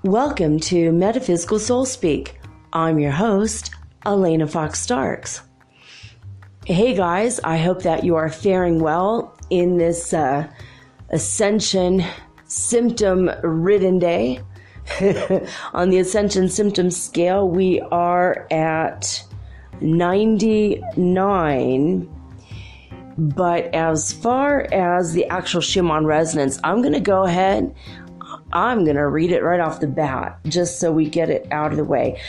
Welcome to Metaphysical Soul Speak. I'm your host, Elena Fox Starks. Hey guys, I hope that you are faring well in this Ascension symptom-ridden day. On the Ascension symptom scale, we are at 99. But as far as the actual Schumann resonance, I'm going to go ahead. I'm going to read it right off the bat, just so we get it out of the way.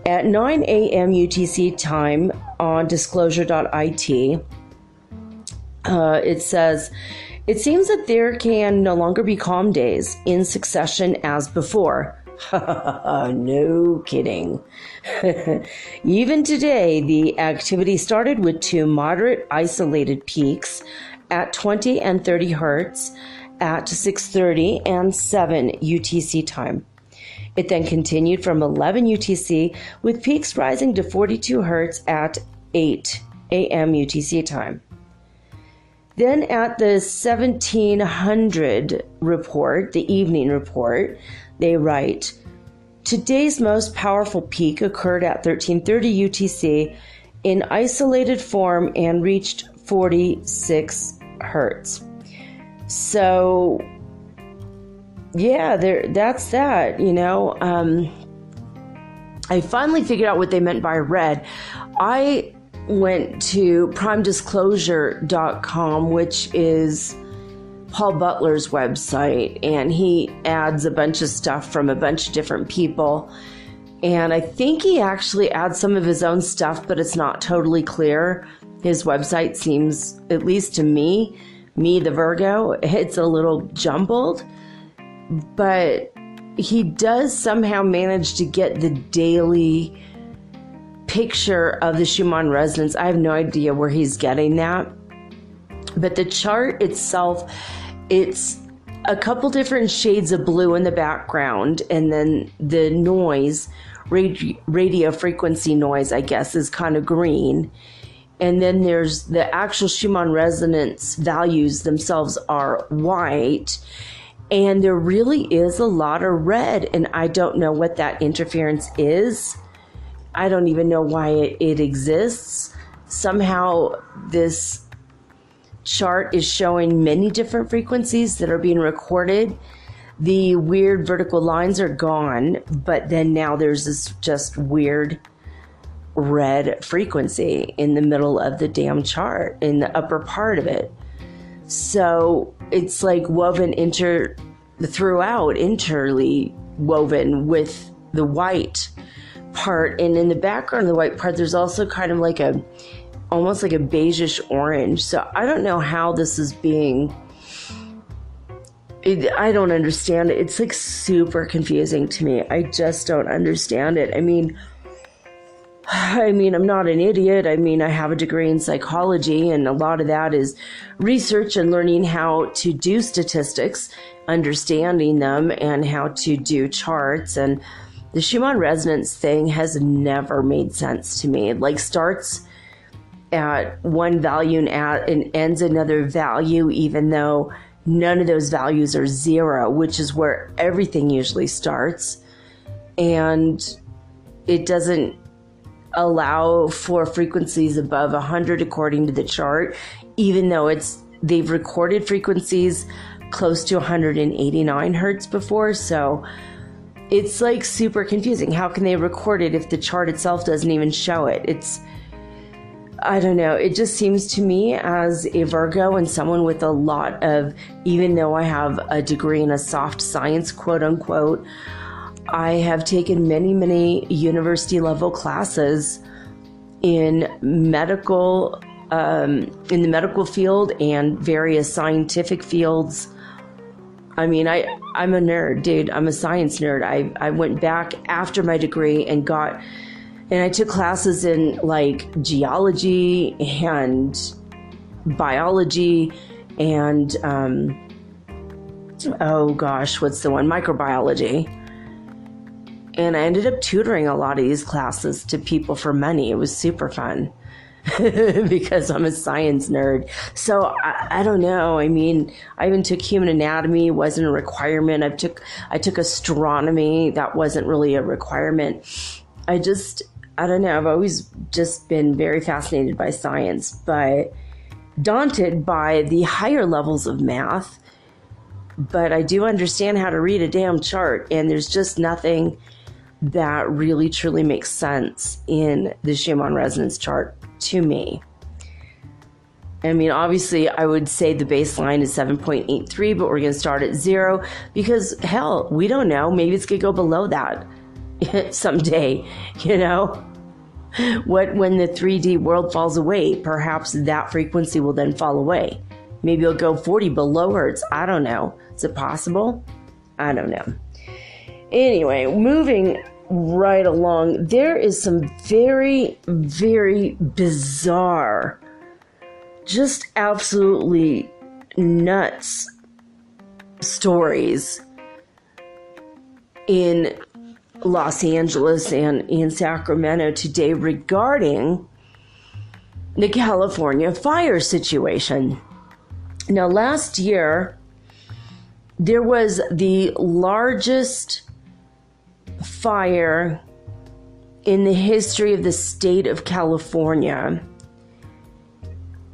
At 9 a.m. UTC time on disclosure.it, it says, it seems that there can no longer be calm days in succession as before. No kidding. Even today, the activity started with two moderate isolated peaks at 20 and 30 hertz at 6:30 and 7 UTC time. It then continued from 11 UTC with peaks rising to 42 hertz at 8 a.m. UTC time. Then at the 1700 report, the evening report, they write, today's most powerful peak occurred at 1330 UTC in isolated form and reached 46 hertz. So, yeah, that's that, you know. I finally figured out what they meant by red. I went to primedisclosure.com, which is Paul Butler's website, and he adds a bunch of stuff from a bunch of different people. And I think he actually adds some of his own stuff, but it's not totally clear. His website seems, at least to me, the Virgo, it's a little jumbled, but he does somehow manage to get the daily picture of the Schumann resonance. I have no idea where he's getting that, but the chart itself, it's a couple different shades of blue in the background, and then the noise, radio frequency noise, I guess, is kind of green. And then there's the actual Schumann resonance values themselves are white. And there really is a lot of red. And I don't know what that interference is. I don't even know why it exists. Somehow this chart is showing many different frequencies that are being recorded. The weird vertical lines are gone. But then now there's this just weird red frequency in the middle of the damn chart, in the upper part of it. So it's like woven interly woven with the white part, and in the background of the white part there's also kind of like almost like a beigeish orange. So I don't know how this is being, I don't understand it. It's like super confusing to me. I just don't understand it. I mean, I'm not an idiot. I have a degree in psychology, and a lot of that is research and learning how to do statistics, understanding them, and how to do charts. And the Schumann resonance thing has never made sense to me. It like starts at one value and ends another value, even though none of those values are zero, which is where everything usually starts. And it doesn't allow for frequencies above 100 according to the chart, even though they've recorded frequencies close to 189 hertz before. So it's like super confusing. How can they record it if the chart itself doesn't even show it? I don't know. It just seems to me, as a Virgo and someone with a lot of, even though I have a degree in a soft science, quote unquote, I have taken many, many university level classes in medical, in the medical field and various scientific fields. I'm a nerd, dude. I'm a science nerd. I went back after my degree and I took classes in like geology and biology and, what's the one? Microbiology. And I ended up tutoring a lot of these classes to people for money. It was super fun. because I'm a science nerd. So I don't know. I mean, I even took human anatomy. It wasn't a requirement. I took astronomy. That wasn't really a requirement. I don't know. I've always just been very fascinated by science, but daunted by the higher levels of math. But I do understand how to read a damn chart, and there's just nothing that really truly makes sense in the Schumann resonance chart to me. I mean, obviously, I would say the baseline is 7.83, but we're going to start at 0 because, hell, we don't know. Maybe it's going to go below that someday, you know? When the 3D world falls away, perhaps that frequency will then fall away. Maybe it'll go 40 below Hertz. I don't know. Is it possible? I don't know. Anyway, moving right along, there is some very, very bizarre, just absolutely nuts stories in Los Angeles and in Sacramento today regarding the California fire situation. Now, last year, there was the largest fire in the history of the state of California,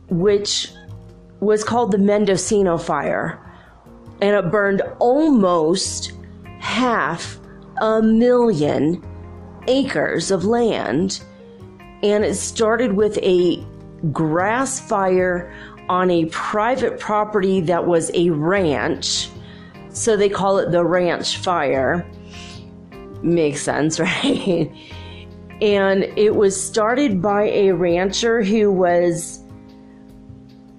which was called the Mendocino Fire, and it burned almost 500,000 acres of land, and it started with a grass fire on a private property that was a ranch, so they call it the ranch fire. Makes sense, right? And it was started by a rancher who was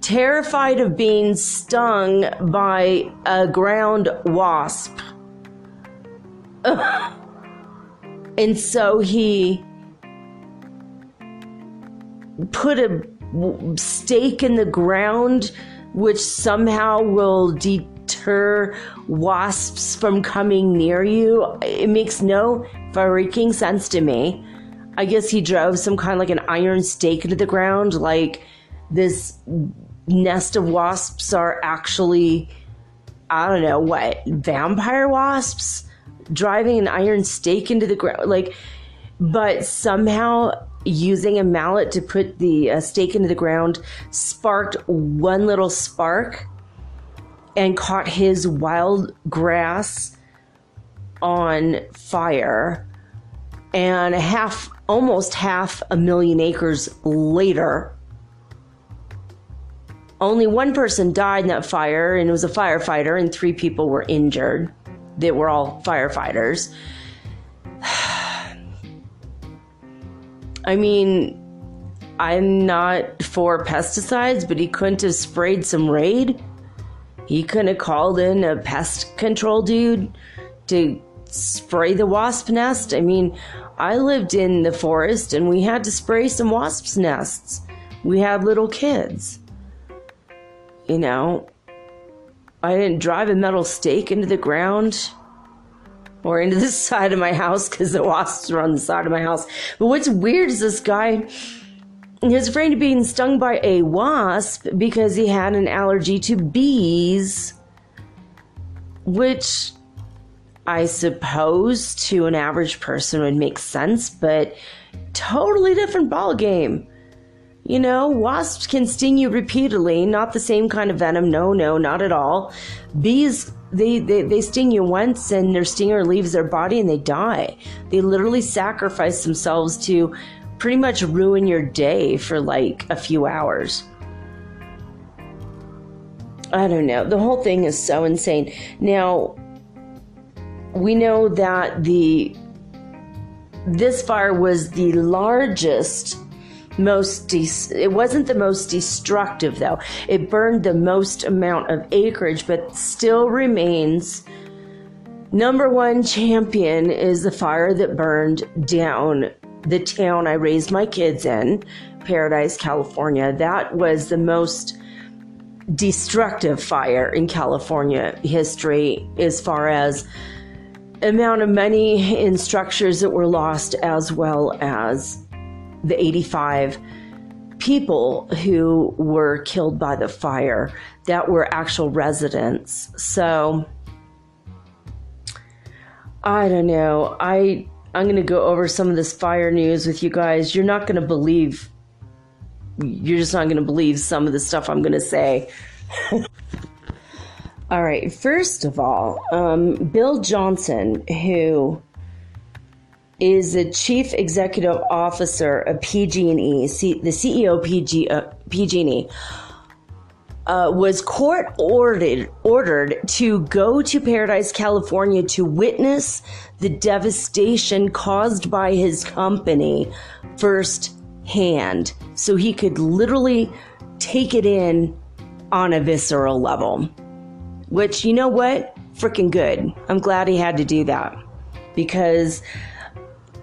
terrified of being stung by a ground wasp. And so he put a stake in the ground, which somehow will deter wasps from coming near you. It makes no freaking sense to me. I guess he drove some kind of like an iron stake into the ground, like this nest of wasps are actually, I don't know what, vampire wasps driving an iron stake into the ground, like, but somehow using a mallet to put the stake into the ground sparked one little spark and caught his wild grass on fire. And almost 500,000 acres later, only one person died in that fire, and it was a firefighter, and 3 people were injured. They were all firefighters. I mean, I'm not for pesticides, but he couldn't have sprayed some Raid. He couldn't have called in a pest control dude to spray the wasp nest. I mean, I lived in the forest and we had to spray some wasps' nests. We had little kids. You know, I didn't drive a metal stake into the ground or into the side of my house because the wasps were on the side of my house. But what's weird is this guy, he was afraid of being stung by a wasp because he had an allergy to bees, which I suppose to an average person would make sense, but totally different ballgame. You know, wasps can sting you repeatedly, not the same kind of venom. No, not at all. Bees, they sting you once and their stinger leaves their body and they die. They literally sacrifice themselves to pretty much ruin your day for like a few hours. I don't know. The whole thing is so insane. Now, we know that this fire was the largest, it wasn't the most destructive though. It burned the most amount of acreage, but still remains number one champion is the fire that burned down the town I raised my kids in, Paradise, California. That was the most destructive fire in California history as far as amount of money in structures that were lost, as well as the 85 people who were killed by the fire that were actual residents. So I don't know. I'm going to go over some of this fire news with you guys. You're just not going to believe some of the stuff I'm going to say. All right. First of all, Bill Johnson, who is the chief executive officer of PG&E, the CEO of PG&E, was court ordered to go to Paradise, California to witness the devastation caused by his company firsthand, so he could literally take it in on a visceral level. Which, you know what? Freaking good. I'm glad he had to do that, because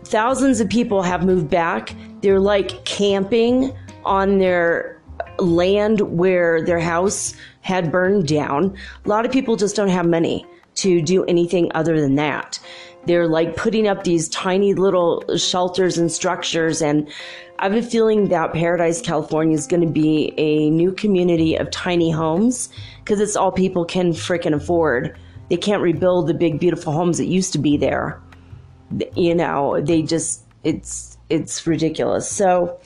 thousands of people have moved back. They're like camping on their land where their house had burned down. A lot of people just don't have money to do anything other than that. They're like putting up these tiny little shelters and structures. And I have a feeling that Paradise, California is going to be a new community of tiny homes, because it's all people can freaking afford. They can't rebuild the big, beautiful homes that used to be there. You know, it's ridiculous. So,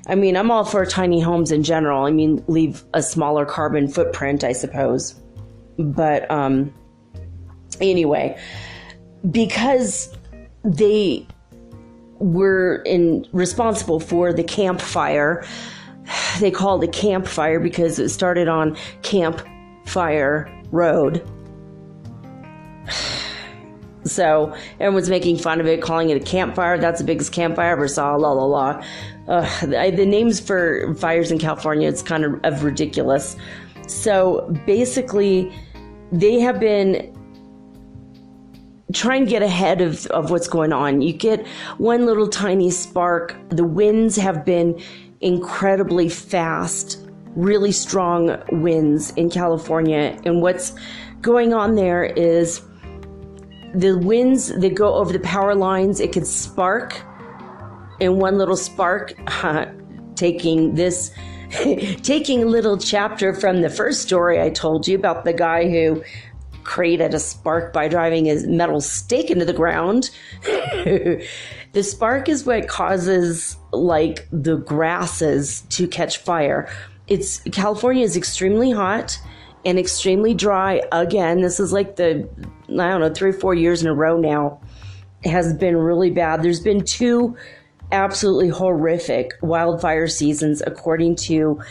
I mean, I'm all for tiny homes in general. I mean, leave a smaller carbon footprint, I suppose. But anyway, because they were responsible for the campfire, they called it campfire because it started on Campfire Road. So everyone's making fun of it, calling it a campfire. That's the biggest campfire I ever saw. La la la. The names for fires in California, it's kind of ridiculous. So basically, they have been trying to get ahead of what's going on. You get one little tiny spark. The winds have been incredibly fast, really strong winds in California. And what's going on there is the winds that go over the power lines, it could spark. And one little spark, taking a little chapter from the first story I told you about the guy who created a spark by driving his metal stake into the ground. The spark is what causes like the grasses to catch fire. California is extremely hot and extremely dry. Again, this is like 3 or 4 years in a row now. It has been really bad. There's been 2 absolutely horrific wildfire seasons, according to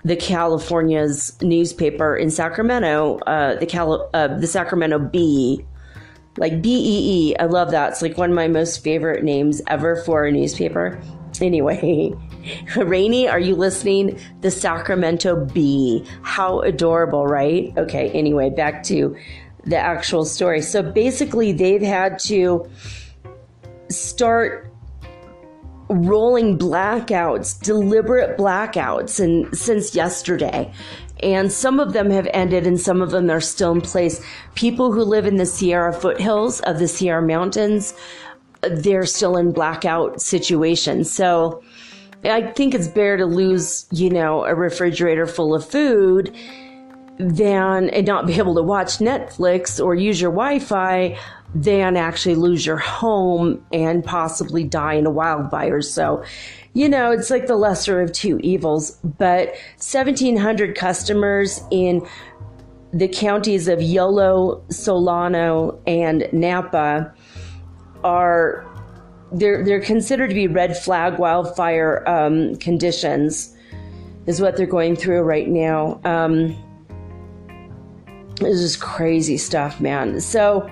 the California's newspaper in Sacramento, the Sacramento Bee, like BEE. I love that. It's like one of my most favorite names ever for a newspaper. Anyway, Rainey, are you listening? The Sacramento Bee. How adorable, right? Okay, anyway, back to the actual story. So basically, they've had to start rolling blackouts, deliberate blackouts, and since yesterday. And some of them have ended and some of them are still in place. People who live in the Sierra foothills of the Sierra Mountains, they're still in blackout situations. So I think it's better to lose, a refrigerator full of food and not be able to watch Netflix or use your Wi-Fi than actually lose your home and possibly die in a wildfire. So, it's like the lesser of two evils. But 1,700 customers in the counties of Yolo, Solano, and Napa they're considered to be red flag wildfire conditions, is what they're going through right now. This is crazy stuff, man. So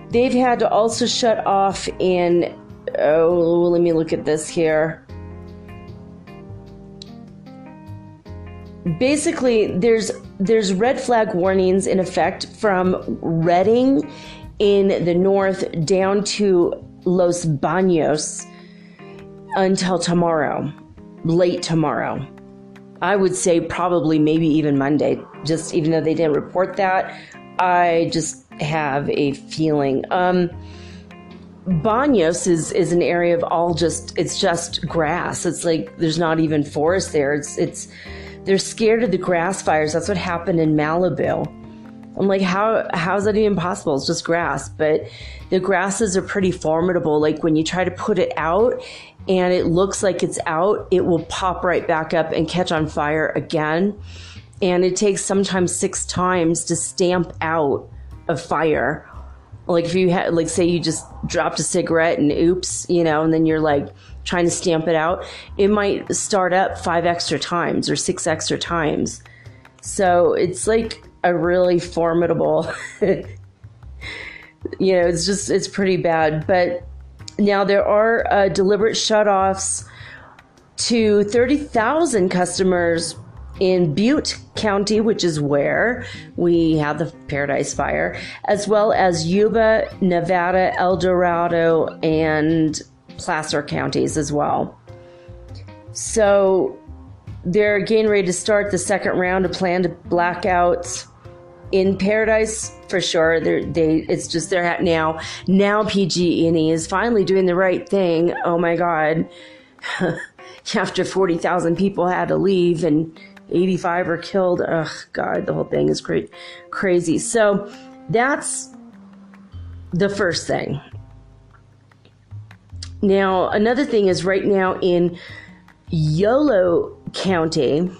they've had to also shut off let me look at this here. Basically, there's red flag warnings in effect from Redding in the north down to Los Baños until tomorrow, late tomorrow. I would say probably maybe even Monday, just even though they didn't report that. I just have a feeling. Banos is an area of it's just grass. It's like there's not even forest there. They're scared of the grass fires. That's what happened in Malibu. I'm like, how is that even possible? It's just grass. But the grasses are pretty formidable. Like when you try to put it out and it looks like it's out, it will pop right back up and catch on fire again. And it takes sometimes 6 times to stamp out a fire. Like if you had, like say you just dropped a cigarette and oops, and then you're like trying to stamp it out, it might start up 5 extra times or 6 extra times. So it's like a really formidable, it's pretty bad. But now there are deliberate shutoffs to 30,000 customers in Butte County, which is where we have the Paradise Fire, as well as Yuba, Nevada, El Dorado, and Placer counties as well. So they're getting ready to start the second round of planned blackouts in Paradise for sure. They're now PG&E is finally doing the right thing. Oh my God. After 40,000 people had to leave and 85 are killed. Ugh, God, the whole thing is crazy. So that's the first thing. Now, another thing is right now in Yolo County,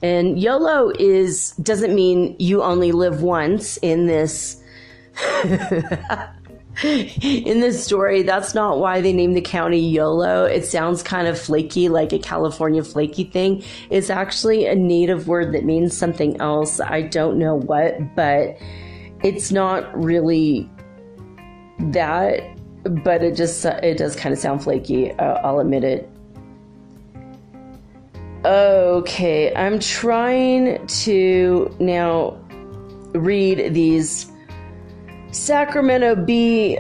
and YOLO doesn't mean you only live once in this in this story. That's not why they named the county YOLO. It sounds kind of flaky, like a California flaky thing. It's actually a native word that means something else. I don't know what, but it's not really that, but it does kind of sound flaky. I'll admit it. Okay, I'm trying to now read these Sacramento Bee.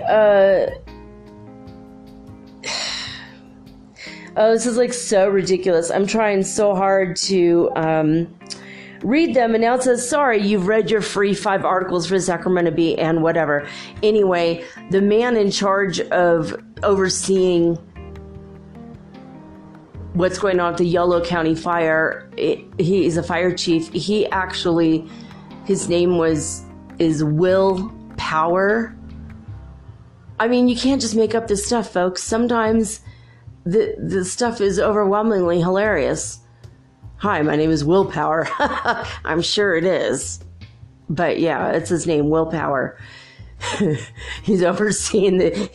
This is like so ridiculous. I'm trying so hard to read them, and now it says, sorry, you've read your free 5 articles for the Sacramento Bee and whatever. Anyway, the man in charge of overseeing what's going on at the Yolo County fire, he's a fire chief. He actually, his name is Will Power. I mean, you can't just make up this stuff, folks. Sometimes the stuff is overwhelmingly hilarious. Hi, my name is Will Power. I'm sure it is. But yeah, it's his name, Will Power. He's overseeing the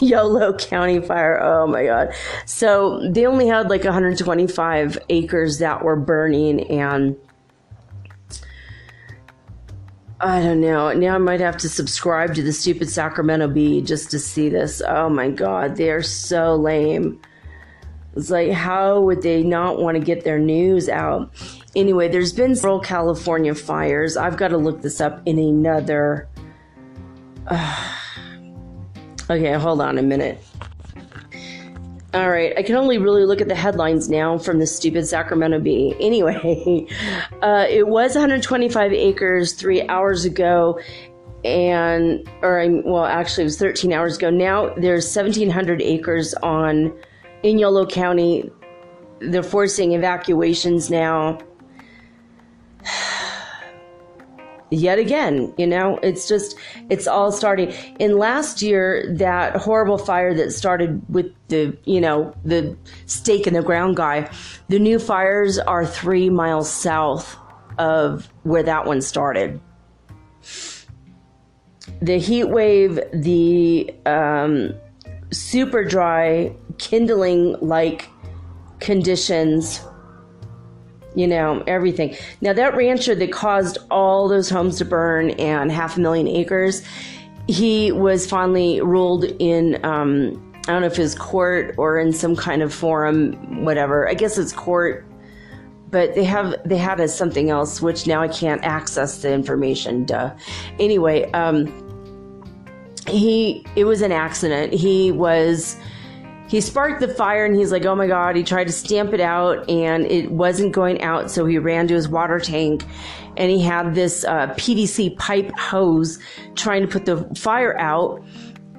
Yolo County fire. Oh my God. So they only had like 125 acres that were burning, and I don't know. Now I might have to subscribe to the stupid Sacramento Bee just to see this. Oh my God. They're so lame. It's like, how would they not want to get their news out? Anyway, there's been several California fires. I've got to look this up in another. Okay, hold on a minute. All right, I can only really look at the headlines now from the stupid Sacramento Bee. Anyway, it was 125 acres 3 hours ago, actually it was 13 hours ago. Now there's 1,700 acres in Yolo County. They're forcing evacuations now. Yet again, it's all starting. In last year, that horrible fire that started with the stake in the ground guy, the new fires are 3 miles south of where that one started. The heat wave, the super dry, kindling-like conditions, everything. Now, that rancher that caused all those homes to burn and 500,000 acres, he was finally ruled in, I don't know if it's court or in some kind of forum, whatever. I guess it's court, but they had something else, which now I can't access the information. Duh. Anyway, it was an accident. He sparked the fire and he's like, oh my God, he tried to stamp it out and it wasn't going out. So he ran to his water tank and he had this PVC pipe hose trying to put the fire out.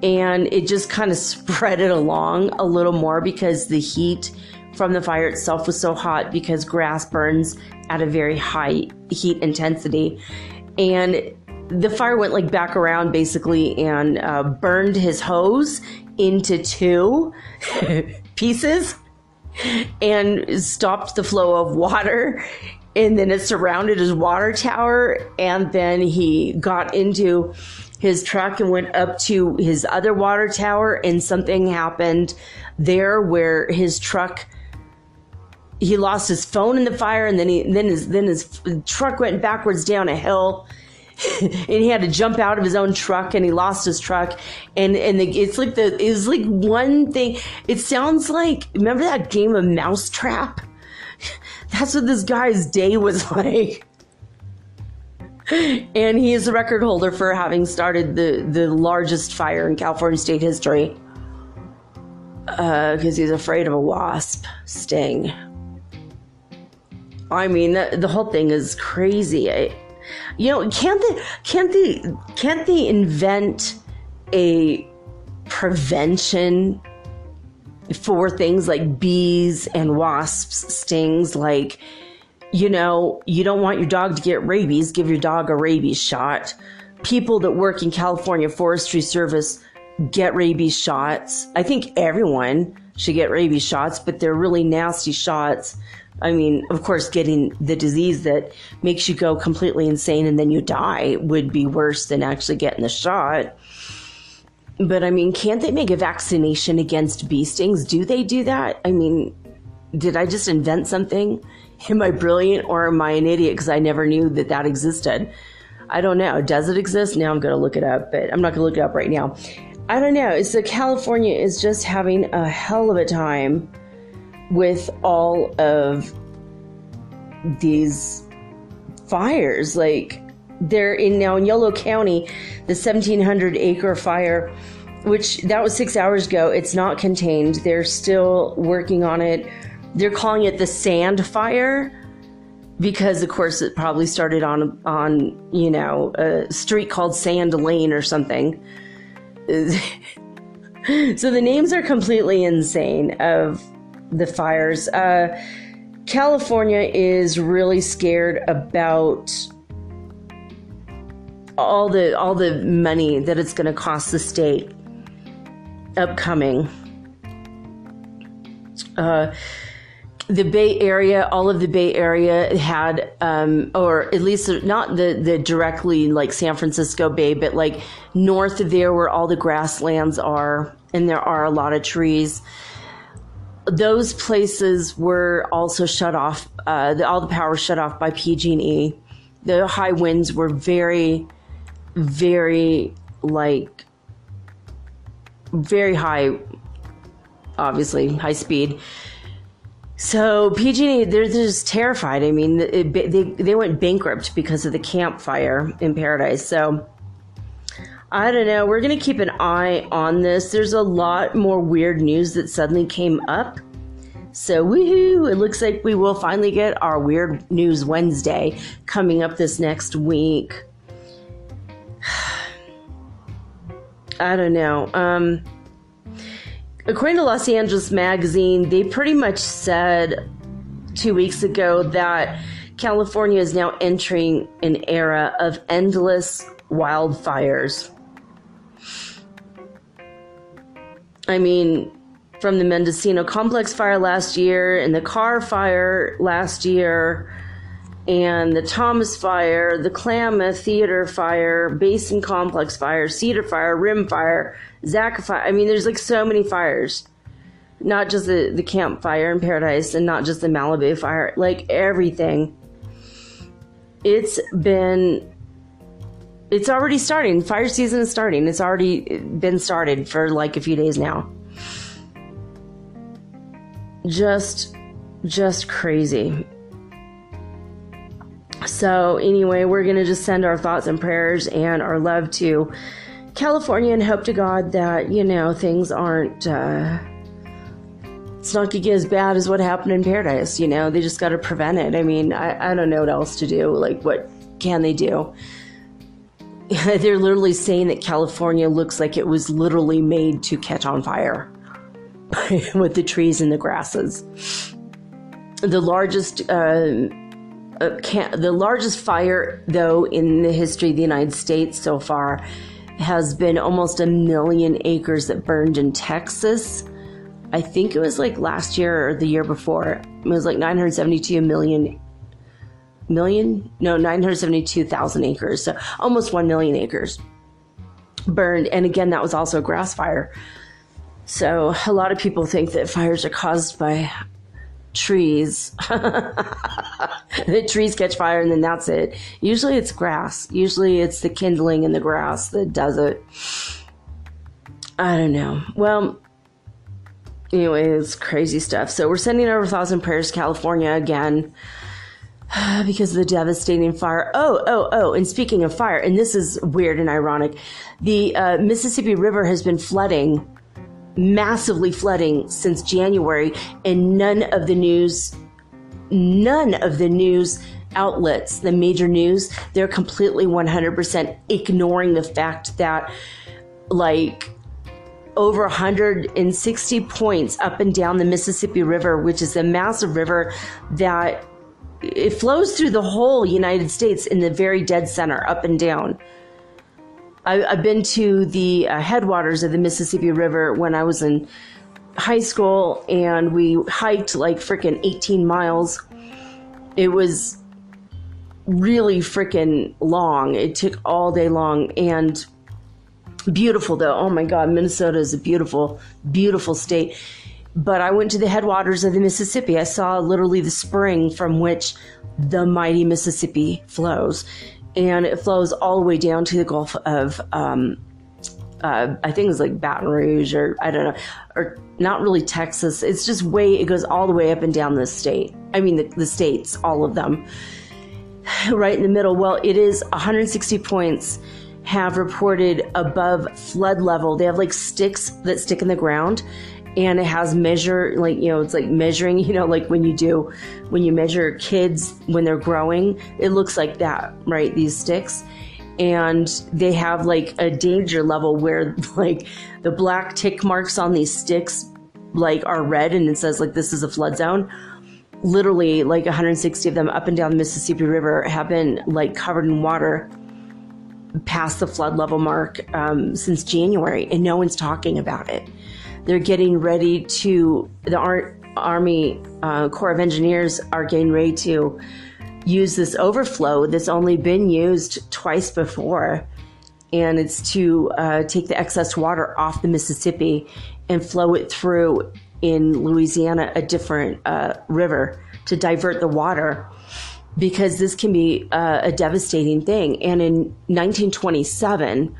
and it just kind of spread it along a little more because the heat from the fire itself was so hot, because grass burns at a very high heat intensity. And the fire went like back around basically and burned his hose into 2 pieces and stopped the flow of water. And then it surrounded his water tower. And then he got into his truck and went up to his other water tower, and something happened there where his truck, he lost his phone in the fire, and then his truck went backwards down a hill, and he had to jump out of his own truck, and he lost his truck. It's like one thing. It sounds like, remember that game of Mousetrap? That's what this guy's day was like. And he is the record holder for having started the largest fire in California state history, because he's afraid of a wasp sting. I mean, the whole thing is crazy. Can't they invent a prevention for things like bees and wasps stings? Like, you don't want your dog to get rabies, give your dog a rabies shot. People that work in California Forestry Service get rabies shots. I think everyone should get rabies shots, but they're really nasty shots. I mean, of course, getting the disease that makes you go completely insane and then you die would be worse than actually getting the shot. But I mean, can't they make a vaccination against bee stings? Do they do that? I mean, did I just invent something? Am I brilliant, or am I an idiot because I never knew that existed? I don't know. Does it exist? Now I'm going to look it up, but I'm not going to look it up right now. I don't know. So California is just having a hell of a time with all of these fires. Like, they're in Yolo County, the 1,700 acre fire, which that was 6 hours ago. It's not contained. They're still working on it. They're calling it the Sand Fire because, of course, it probably started on a street called Sand Lane or something. So the names are completely insane of the fires. California is really scared about all the money that it's going to cost the state upcoming. The Bay Area, all of the Bay Area had, or at least not the directly like San Francisco Bay, but like north of there where all the grasslands are, and there are a lot of trees. Those places were also shut off. All the power was shut off by PG&E. The high winds were very, very very high, obviously high speed. So PG&E, they're just terrified. I mean, they went bankrupt because of the campfire in Paradise. So I don't know. We're going to keep an eye on this. There's a lot more weird news that suddenly came up. So woohoo! It looks like we will finally get our Weird News Wednesday coming up this next week. I don't know. According to Los Angeles Magazine, they pretty much said 2 weeks ago that California is now entering an era of endless wildfires. I mean, from the Mendocino Complex fire last year, and the Carr fire last year, and the Thomas fire, the Klamath Theater fire, Basin Complex fire, Cedar fire, Rim fire, Zaca fire. I mean, there's like so many fires. Not just the Camp Fire in Paradise, and not just the Malibu fire, like everything. It's already starting. Fire season is starting. It's already been started for like a few days now. Just crazy. So anyway, we're going to just send our thoughts and prayers and our love to California and hope to God that, things aren't, it's not going to get as bad as what happened in Paradise. They just got to prevent it. I mean, I don't know what else to do. Like, what can they do? they're literally saying that California looks like it was literally made to catch on fire with the trees and the grasses. The largest fire, though, in the history of the United States so far has been almost 1 million acres that burned in Texas. I think it was like last year or the year before. It was like 972,000 acres. So almost 1 million acres burned. And again, that was also a grass fire. So a lot of people think that fires are caused by trees. The trees catch fire and then that's it. Usually it's grass. Usually it's the kindling in the grass that does it. I don't know. Well, anyway, it's crazy stuff. So we're sending over thoughts and prayers to California again because of the devastating fire. Oh, and speaking of fire, and this is weird and ironic, the Mississippi River has been massively flooding since January, and none of the news outlets, the major news, they're completely 100% ignoring the fact that like over 160 points up and down the Mississippi River, which is a massive river that it flows through the whole United States in the very dead center, up and down. I've been to the headwaters of the Mississippi River when I was in high school, and we hiked like freaking 18 miles. It was really freaking long. It took all day long and beautiful though. Oh my God, Minnesota is a beautiful, beautiful state. But I went to the headwaters of the Mississippi. I saw literally the spring from which the mighty Mississippi flows. And it flows all the way down to the Gulf of, I think it was like Baton Rouge, or I don't know, or not really Texas. It's just it goes all the way up and down the state. I mean, the states, all of them, right in the middle. Well, it is 160 points have reported above flood level. They have like sticks that stick in the ground, and it has it's like measuring, like when you measure kids when they're growing, it looks like that, right? These sticks. And they have like a danger level where like the black tick marks on these sticks like are red, and it says like this is a flood zone. Literally like 160 of them up and down the Mississippi River have been like covered in water past the flood level mark since January, and no one's talking about it. They're getting ready the Army Corps of Engineers are getting ready to use this overflow that's only been used twice before. And it's to take the excess water off the Mississippi and flow it through in Louisiana, a different river, to divert the water, because this can be a devastating thing. And in 1927,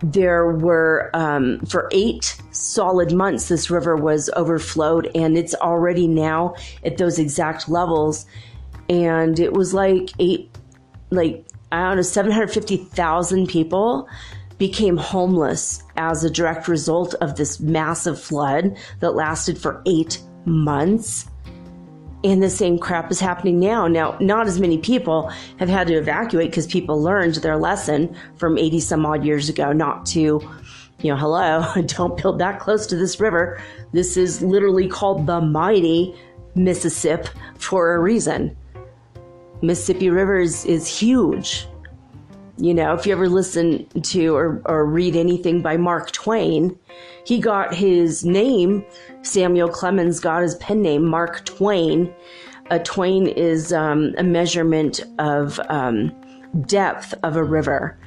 there were, for 8 solid months, this river was overflowed, and it's already now at those exact levels. And it was like 750,000 people became homeless as a direct result of this massive flood that lasted for 8 months. And the same crap is happening now. Now, not as many people have had to evacuate because people learned their lesson from 80 some odd years ago not to, hello, don't build that close to this river. This is literally called the mighty Mississippi for a reason. Mississippi River is huge. If you ever listen to or read anything by Mark Twain, he got his name, Samuel Clemens got his pen name, Mark Twain. Twain is a measurement of depth of a river.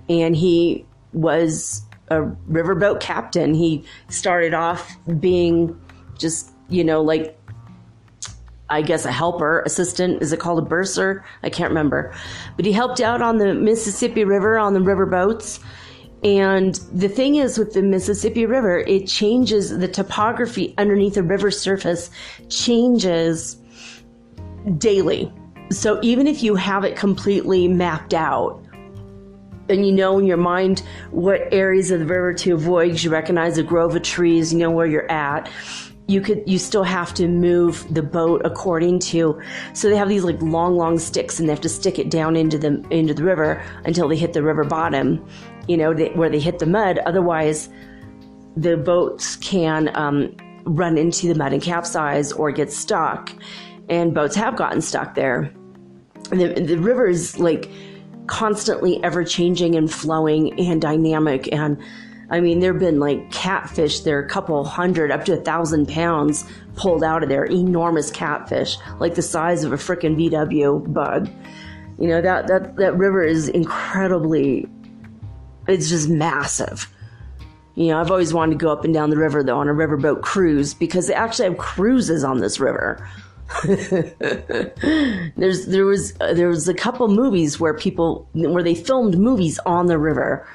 And he was a riverboat captain. He started off being just, I guess a helper, assistant. Is it called a bursar? I can't remember. But he helped out on the Mississippi River on the river boats. And the thing is with the Mississippi River, it changes, the topography underneath the river surface changes daily. So even if you have it completely mapped out, and in your mind what areas of the river to avoid, because you recognize a grove of trees, where you're at, you still have to move the boat according to, so they have these like long sticks, and they have to stick it down into the river until they hit the river bottom, where they hit the mud. Otherwise, the boats can run into the mud and capsize or get stuck, and boats have gotten stuck there. The river is like constantly ever changing and flowing and dynamic, and I mean, there have been like catfish there, a couple hundred, up to 1,000 pounds pulled out of there. Enormous catfish, like the size of a frickin' VW bug. That river is incredibly, it's just massive. I've always wanted to go up and down the river, though, on a riverboat cruise, because they actually have cruises on this river. There was a couple movies where they filmed movies on the river.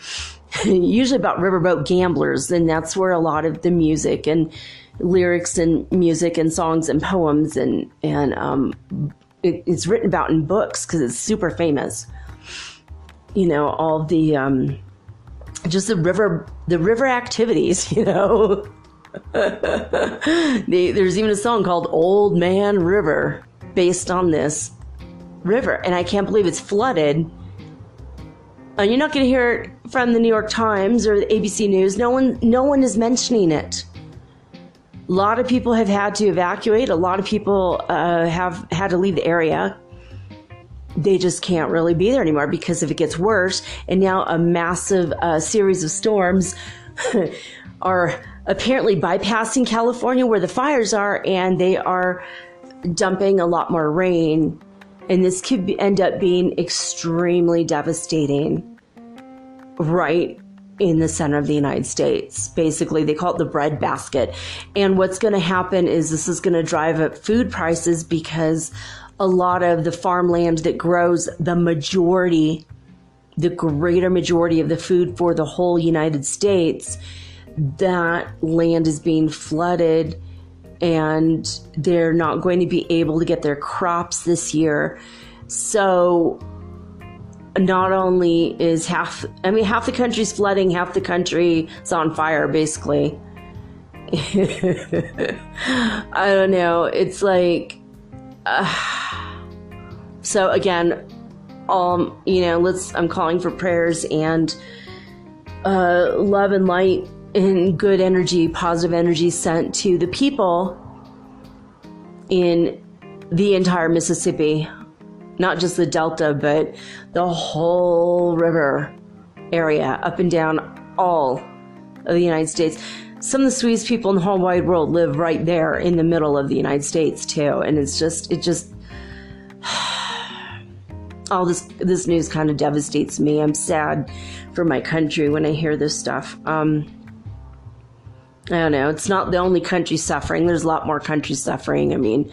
Usually about riverboat gamblers, and that's where a lot of the music and lyrics and music and songs and poems and it's written about in books because it's super famous. All the just the river activities. There's even a song called "Old Man River" based on this river, and I can't believe it's flooded. You're not going to hear it from the New York Times or the ABC News. No one is mentioning it. A lot of people have had to evacuate. A lot of people have had to leave the area. They just can't really be there anymore because if it gets worse, and now a massive series of storms are apparently bypassing California where the fires are, and they are dumping a lot more rain. And this could end up being extremely devastating right in the center of the United States. Basically, they call it the breadbasket. And what's going to happen is this is going to drive up food prices because a lot of the farmland that grows the greater majority of the food for the whole United States, that land is being flooded, and they're not going to be able to get their crops this year. So not only is half the country's flooding, half the country is on fire, basically. I don't know. It's like, so again, I'm calling for prayers and love and light and good energy, positive energy sent to the people in the entire Mississippi, not just the Delta, but the whole river area, up and down all of the United States. Some of the sweetest people in the whole wide world live right there in the middle of the United States too. And it just, all this news kind of devastates me. I'm sad for my country when I hear this stuff. I don't know. It's not the only country suffering. There's a lot more countries suffering. I mean,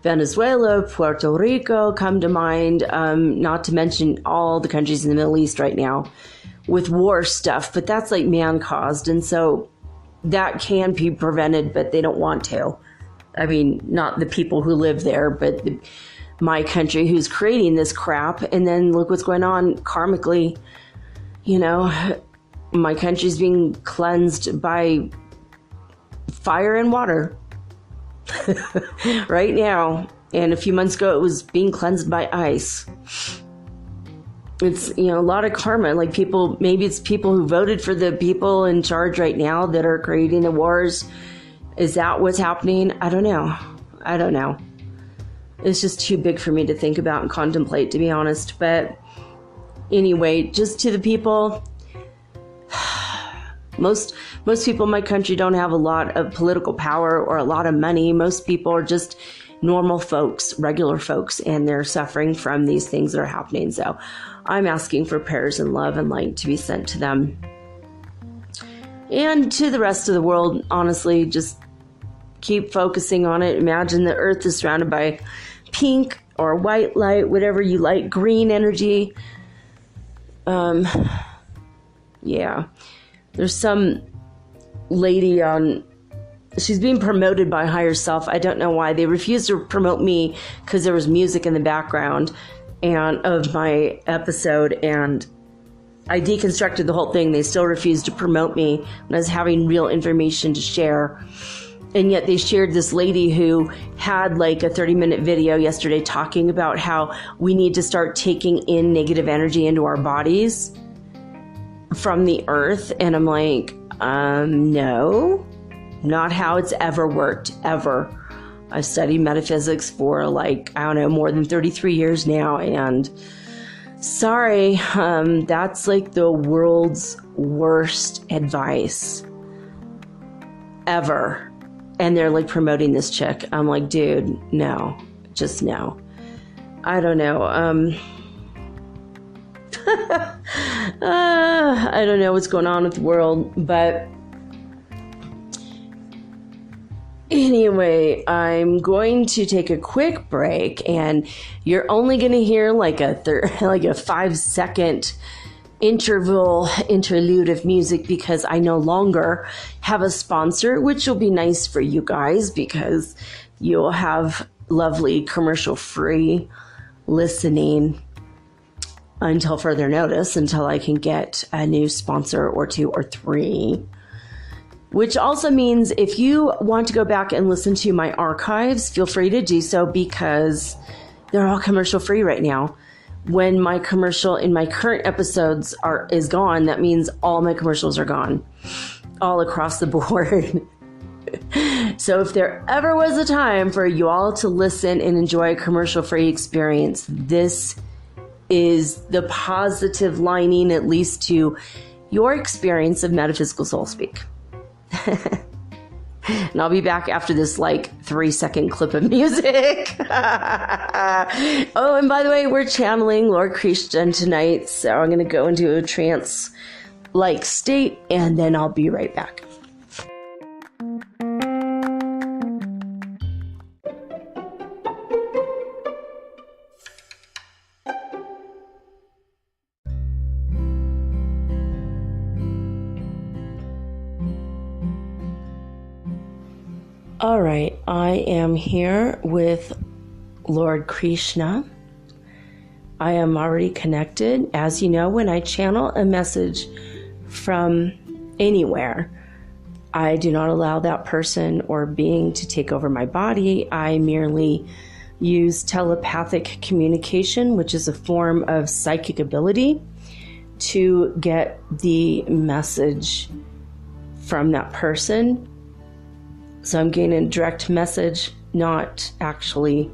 Venezuela, Puerto Rico come to mind, not to mention all the countries in the Middle East right now with war stuff, but that's like man-caused, and so that can be prevented, but they don't want to. I mean, not the people who live there, but my country who's creating this crap, and then look what's going on karmically. My country's being cleansed by fire and water right now, and a few months ago it was being cleansed by ice. It's a lot of karma, like people, maybe it's people who voted for the people in charge right now that are creating the wars. Is that what's happening? I don't know. It's just too big for me to think about and contemplate, to be honest. But anyway, just to the people, most people in my country don't have a lot of political power or a lot of money. Most people are just normal folks, regular folks, and they're suffering from these things that are happening. So I'm asking for prayers and love and light to be sent to them. And to the rest of the world, honestly, just keep focusing on it. Imagine the earth is surrounded by pink or white light, whatever you like, green energy. Yeah. There's some lady she's being promoted by Higher Self. I don't know why. They refused to promote me because there was music in the background of my episode, and I deconstructed the whole thing. They still refused to promote me when I was having real information to share. And yet they shared this lady who had like a 30-minute video yesterday talking about how we need to start taking in negative energy into our bodies from the earth. And I'm like, no, not how it's ever worked, ever. I've studied metaphysics for more than 33 years now. And sorry, that's like the world's worst advice ever. And they're like promoting this chick. I'm like, dude, no, just no. I don't know. I don't know what's going on with the world, but anyway, I'm going to take a quick break, and you're only going to hear like a 5-second interlude of music because I no longer have a sponsor, which will be nice for you guys because you'll have lovely commercial-free listening until further notice, until I can get a new sponsor or 2 or 3. Which also means if you want to go back and listen to my archives, feel free to do so because they're all commercial free right now. When my commercial in my current episodes is gone, that means all my commercials are gone, all across the board. So if there ever was a time for you all to listen and enjoy a commercial-free experience, this is the positive lining, at least to your experience of metaphysical soul speak. And I'll be back after this 3-second clip of music. Oh, and by the way, we're channeling Lord Krishna tonight, so I'm going to go into a trance-like state, and then I'll be right back. All right, I am here with Lord Krishna. I am already connected. As you know, when I channel a message from anywhere, I do not allow that person or being to take over my body. I merely use telepathic communication, which is a form of psychic ability, to get the message from that person. So I'm getting a direct message, they're not actually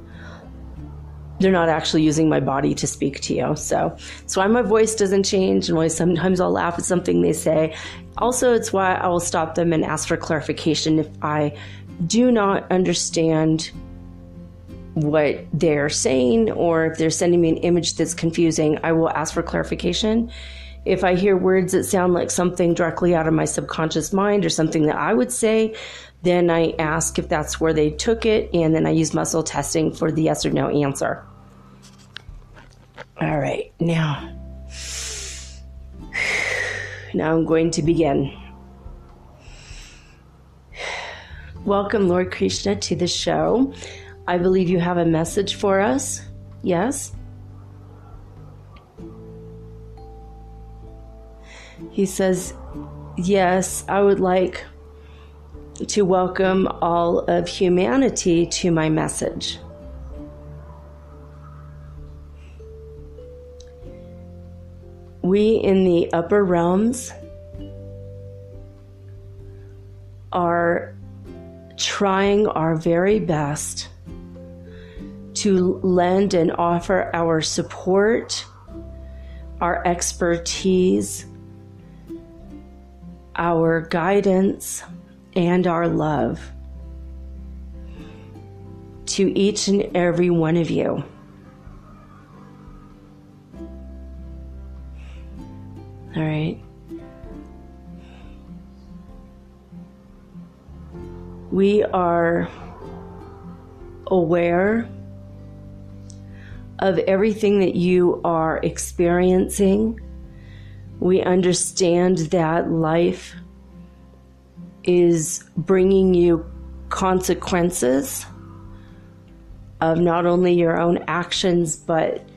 using my body to speak to you. So it's why my voice doesn't change, and why sometimes I'll laugh at something they say. Also, it's why I will stop them and ask for clarification if I do not understand what they're saying, or if they're sending me an image that's confusing, I will ask for clarification. If I hear words that sound like something directly out of my subconscious mind or something that I would say, then I ask if that's where they took it, and then I use muscle testing for the yes or no answer. All right, now I'm going to begin. Welcome, Lord Krishna, to the show. I believe you have a message for us. Yes? He says, yes, I would like to welcome all of humanity to my message. We in the upper realms are trying our very best to lend and offer our support, our expertise, our guidance, and our love to each and every one of you. All right. We are aware of everything that you are experiencing. We understand that life is bringing you consequences of not only your own actions, but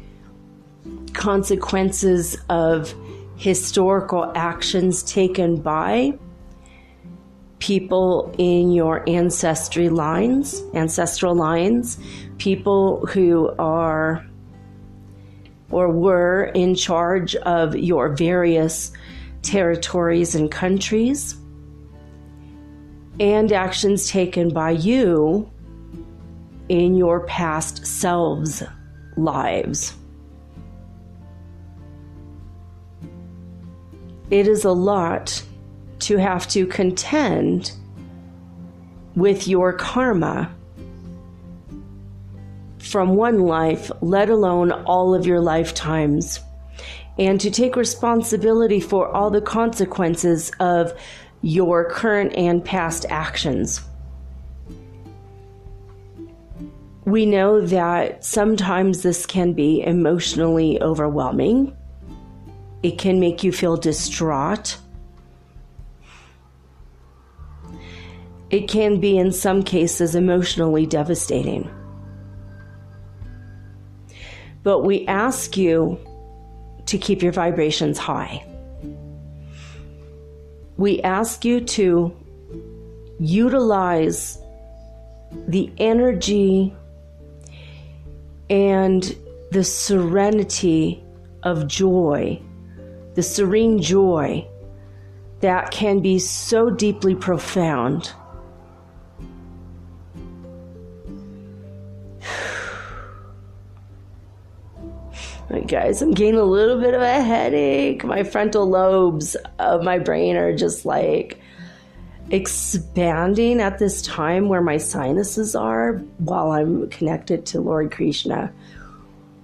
consequences of historical actions taken by, people in your ancestral lines, people who are or were in charge of your various territories and countries, and actions taken by you in your past selves' lives. It is a lot to have to contend with your karma from one life, let alone all of your lifetimes, and to take responsibility for all the consequences of your current and past actions. We know that sometimes this can be emotionally overwhelming. It can make you feel distraught. It can be, in some cases, emotionally devastating. But we ask you to keep your vibrations high. We ask you to utilize the energy and the serenity of joy, the serene joy that can be so deeply profound. All right, guys, I'm getting a little bit of a headache. My frontal lobes of my brain are just like expanding at this time where my sinuses are while I'm connected to Lord Krishna.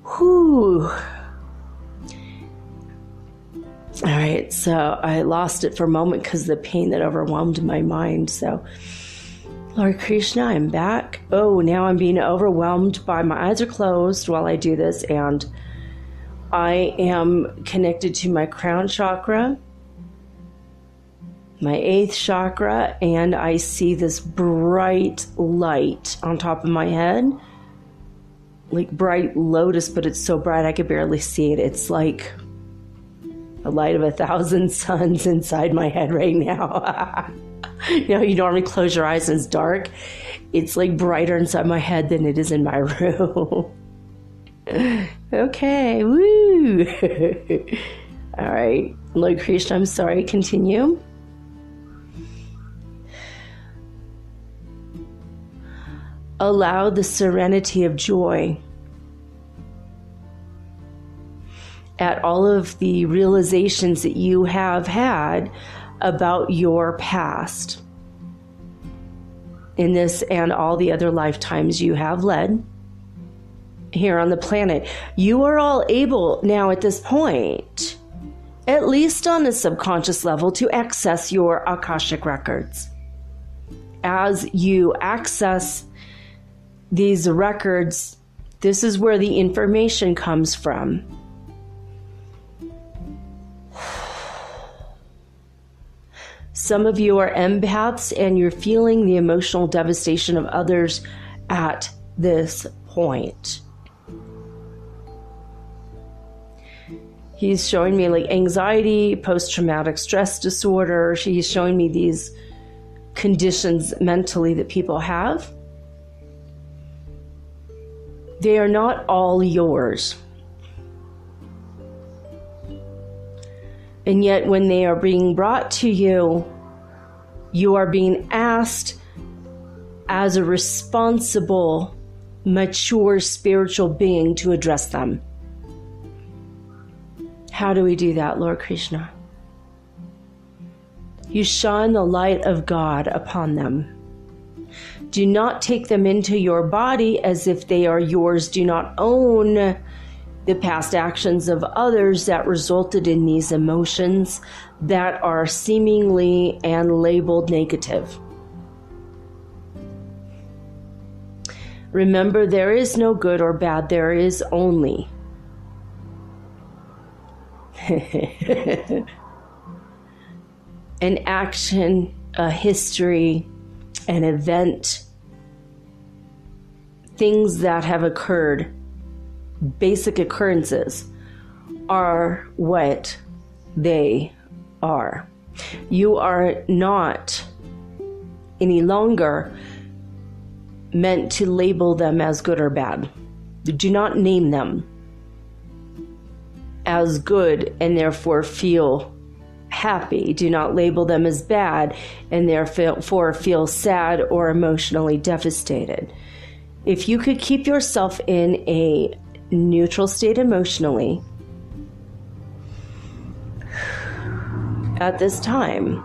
Whew. All right, so I lost it for a moment because of the pain that overwhelmed my mind. So, Lord Krishna, I'm back. Oh, now I'm being overwhelmed by my eyes are closed while I do this, and I am connected to my crown chakra, my 8th chakra, and I see this bright light on top of my head, like bright lotus, but it's so bright I could barely see it. It's like a light of 1,000 suns inside my head right now. You know, you normally close your eyes and it's dark. It's like brighter inside my head than it is in my room. Okay, woo! All right, Lord Krishna, I'm sorry, continue. Allow the serenity of joy at all of the realizations that you have had about your past in this and all the other lifetimes you have led here on the planet. You are all able now at this point, at least on a subconscious level, to access your Akashic records. As you access these records, this is where the information comes from. Some of you are empaths and you're feeling the emotional devastation of others at this point. He's showing me like anxiety, post-traumatic stress disorder. He's showing me these conditions mentally that people have. They are not all yours. And yet when they are being brought to you, you are being asked as a responsible, mature spiritual being to address them. How do we do that, Lord Krishna? You shine the light of God upon them. Do not take them into your body as if they are yours. Do not own the past actions of others that resulted in these emotions that are seemingly and labeled negative. Remember, there is no good or bad. There is only an action, a history, an event, things that have occurred, basic occurrences are what they are. You are not any longer meant to label them as good or bad. Do not name them as good and therefore feel happy. Do not label them as bad and therefore feel sad or emotionally devastated. If you could keep yourself in a neutral state emotionally at this time,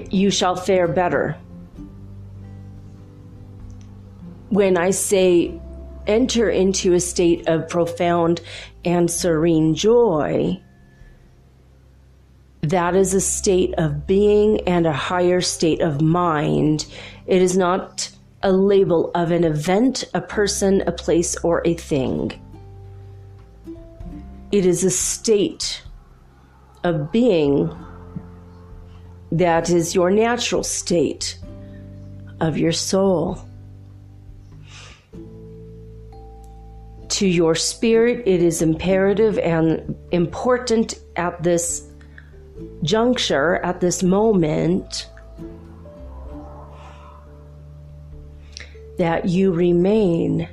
you shall fare better. When I say enter into a state of profound and serene joy, that is a state of being and a higher state of mind. It is not a label of an event, a person, a place, or a thing. It is a state of being that is your natural state of your soul. To your spirit, it is imperative and important at this juncture, at this moment, that you remain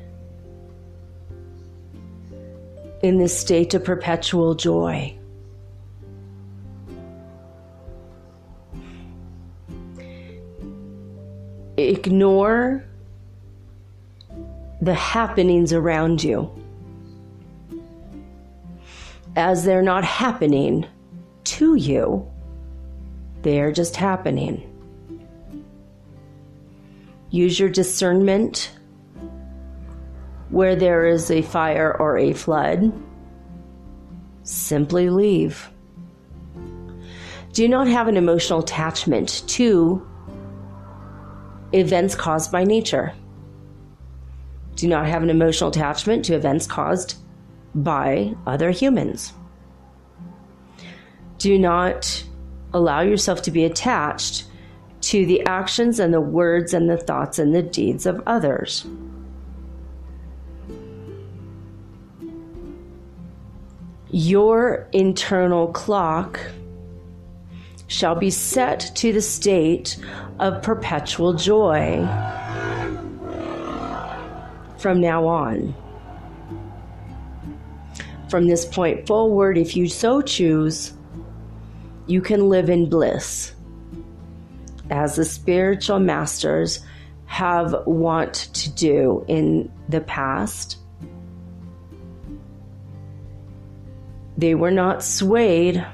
in this state of perpetual joy. Ignore the happenings around you, as they're not happening to you, they're just happening. Use your discernment where there is a fire or a flood. Simply leave. Do not have an emotional attachment to events caused by nature. Do not have an emotional attachment to events caused by other humans. Do not allow yourself to be attached to the actions and the words and the thoughts and the deeds of others. Your internal clock shall be set to the state of perpetual joy from now on. From this point forward, if you so choose, you can live in bliss, as the spiritual masters have wont to do in the past. They were not swayed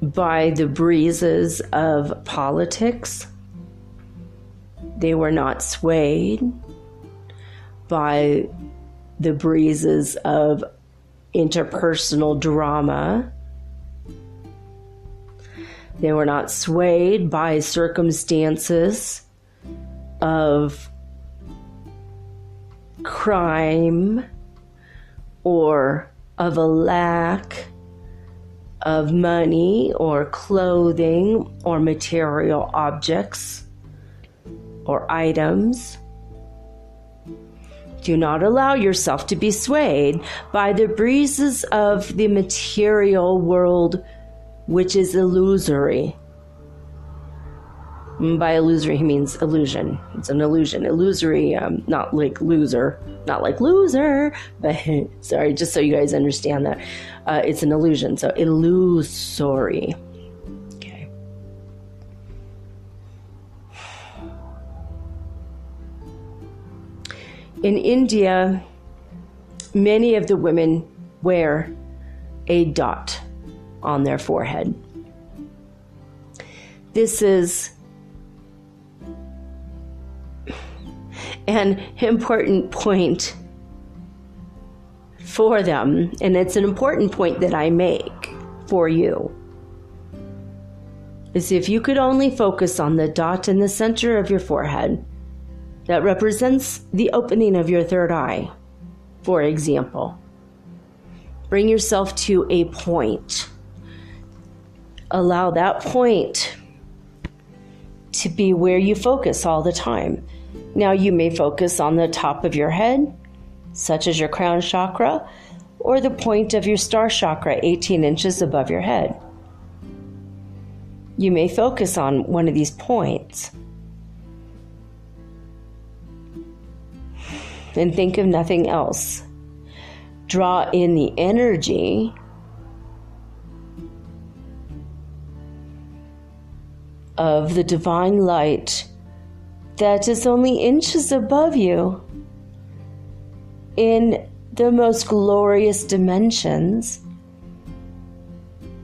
by the breezes of politics. They were not swayed by the breezes of interpersonal drama. They were not swayed by circumstances of crime or of a lack of money or clothing or material objects or items. Do not allow yourself to be swayed by the breezes of the material world, which is illusory. By illusory, he means illusion. It's an illusion. Illusory, not like loser, but sorry, just so you guys understand that. It's an illusion, so illusory. Okay. In India, many of the women wear a dot on their forehead. This is an important point for them, and it's an important point that I make for you. Is if you could only focus on the dot in the center of your forehead that represents the opening of your third eye, for example. Bring yourself to a point. Allow that point to be where you focus all the time. Now, you may focus on the top of your head, such as your crown chakra, or the point of your star chakra 18 inches above your head. You may focus on one of these points and think of nothing else. Draw in the energy of the divine light that is only inches above you in the most glorious dimensions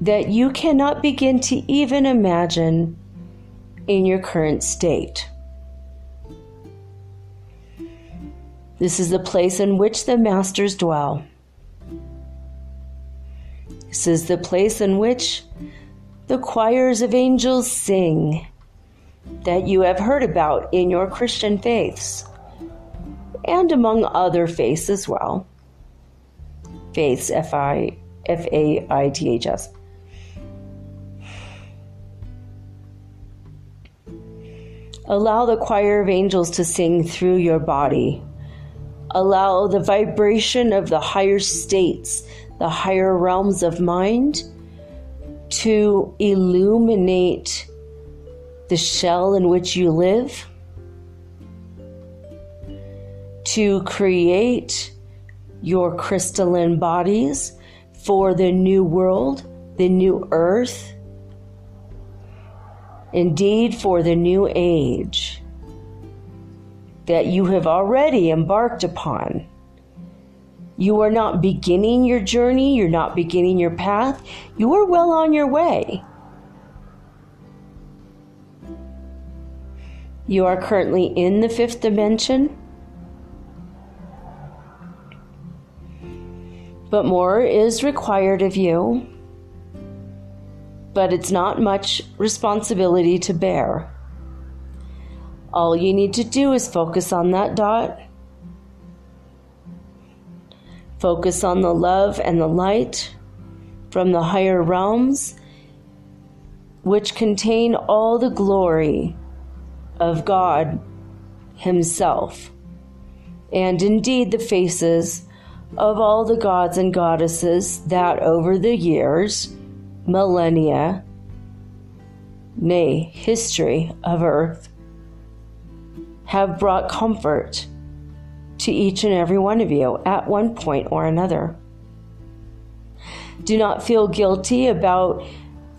that you cannot begin to even imagine in your current state. This is the place in which the masters dwell. This is the place in which the choirs of angels sing that you have heard about in your Christian faiths and among other faiths as well. Faiths, F-A-I-T-H-S. Allow the choir of angels to sing through your body. Allow the vibration of the higher states, the higher realms of mind, to illuminate the shell in which you live, to create your crystalline bodies for the new world, the new earth, indeed for the new age that you have already embarked upon. You are not beginning your journey, you're not beginning your path, you are well on your way. You are currently in the fifth dimension, but more is required of you, but it's not much responsibility to bear. All you need to do is focus on that dot. Focus on the love and the light from the higher realms, which contain all the glory of God Himself, and indeed the faces of all the gods and goddesses that over the years, millennia, nay, history of earth, have brought comfort to each and every one of you at one point or another. Do not feel guilty about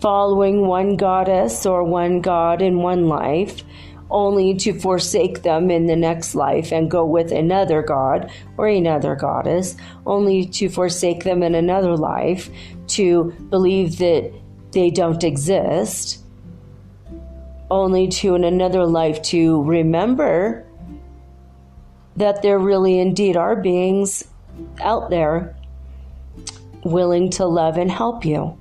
following one goddess or one god in one life, only to forsake them in the next life and go with another god or another goddess, only to forsake them in another life, to believe that they don't exist, only to in another life to remember that there really indeed are beings out there willing to love and help you.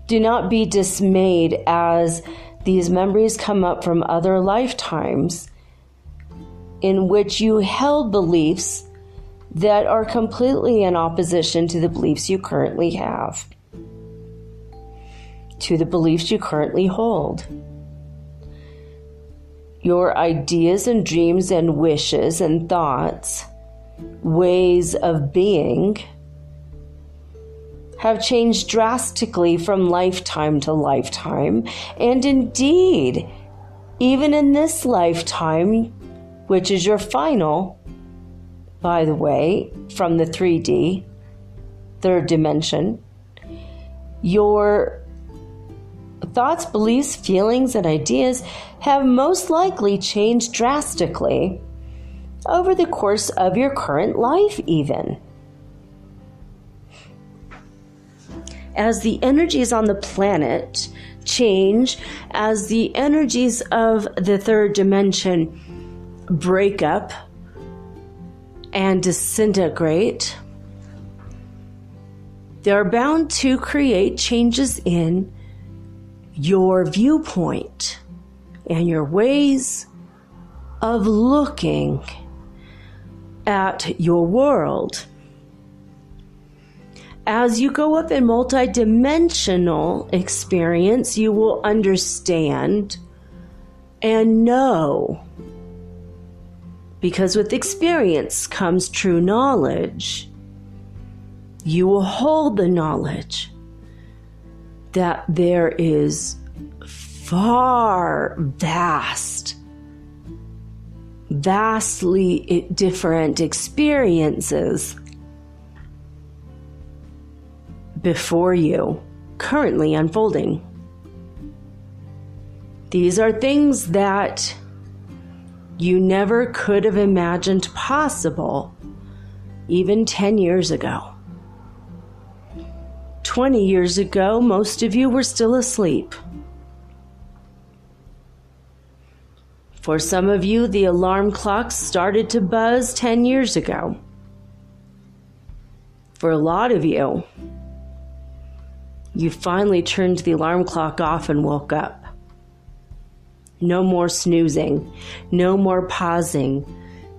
Do not be dismayed as these memories come up from other lifetimes in which you held beliefs that are completely in opposition to the beliefs you currently have, to the beliefs you currently hold. Your ideas and dreams and wishes and thoughts, ways of being, have changed drastically from lifetime to lifetime, and indeed, even in this lifetime, which is your final, by the way, from the 3D, third dimension, your thoughts, beliefs, feelings, and ideas have most likely changed drastically over the course of your current life even. As the energies on the planet change, as the energies of the third dimension break up and disintegrate, they're bound to create changes in your viewpoint and your ways of looking at your world. As you go up in multidimensional experience, you will understand and know, because with experience comes true knowledge, You will hold the knowledge that there is vastly different experiences before you, currently unfolding. These are things that you never could have imagined possible even 10 years ago. 20 years ago, most of you were still asleep. For some of you, the alarm clocks started to buzz 10 years ago. For a lot of you, you finally turned the alarm clock off and woke up. No more snoozing, no more pausing,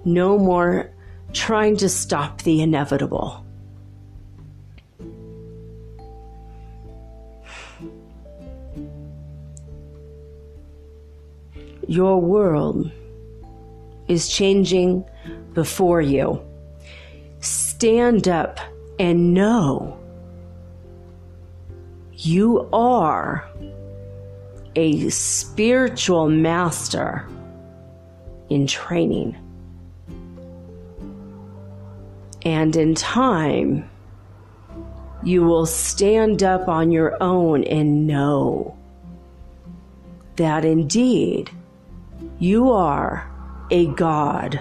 no more trying to stop the inevitable. Your world is changing before you. Stand up and know you are a spiritual master in training. And in time, you will stand up on your own and know that indeed you are a god.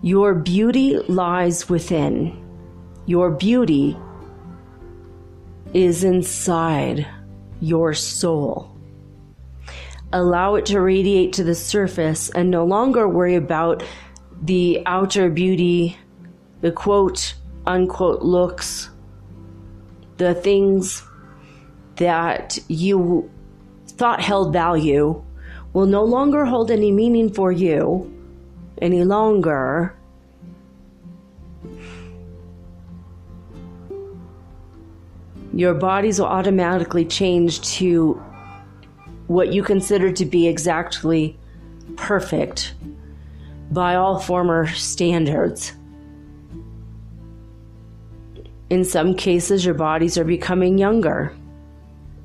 Your beauty lies within. Your beauty is inside your soul. Allow it to radiate to the surface and no longer worry about the outer beauty, the quote unquote looks, the things that you thought held value will no longer hold any meaning for you any longer. Your bodies will automatically change to what you consider to be exactly perfect by all former standards. In some cases, your bodies are becoming younger.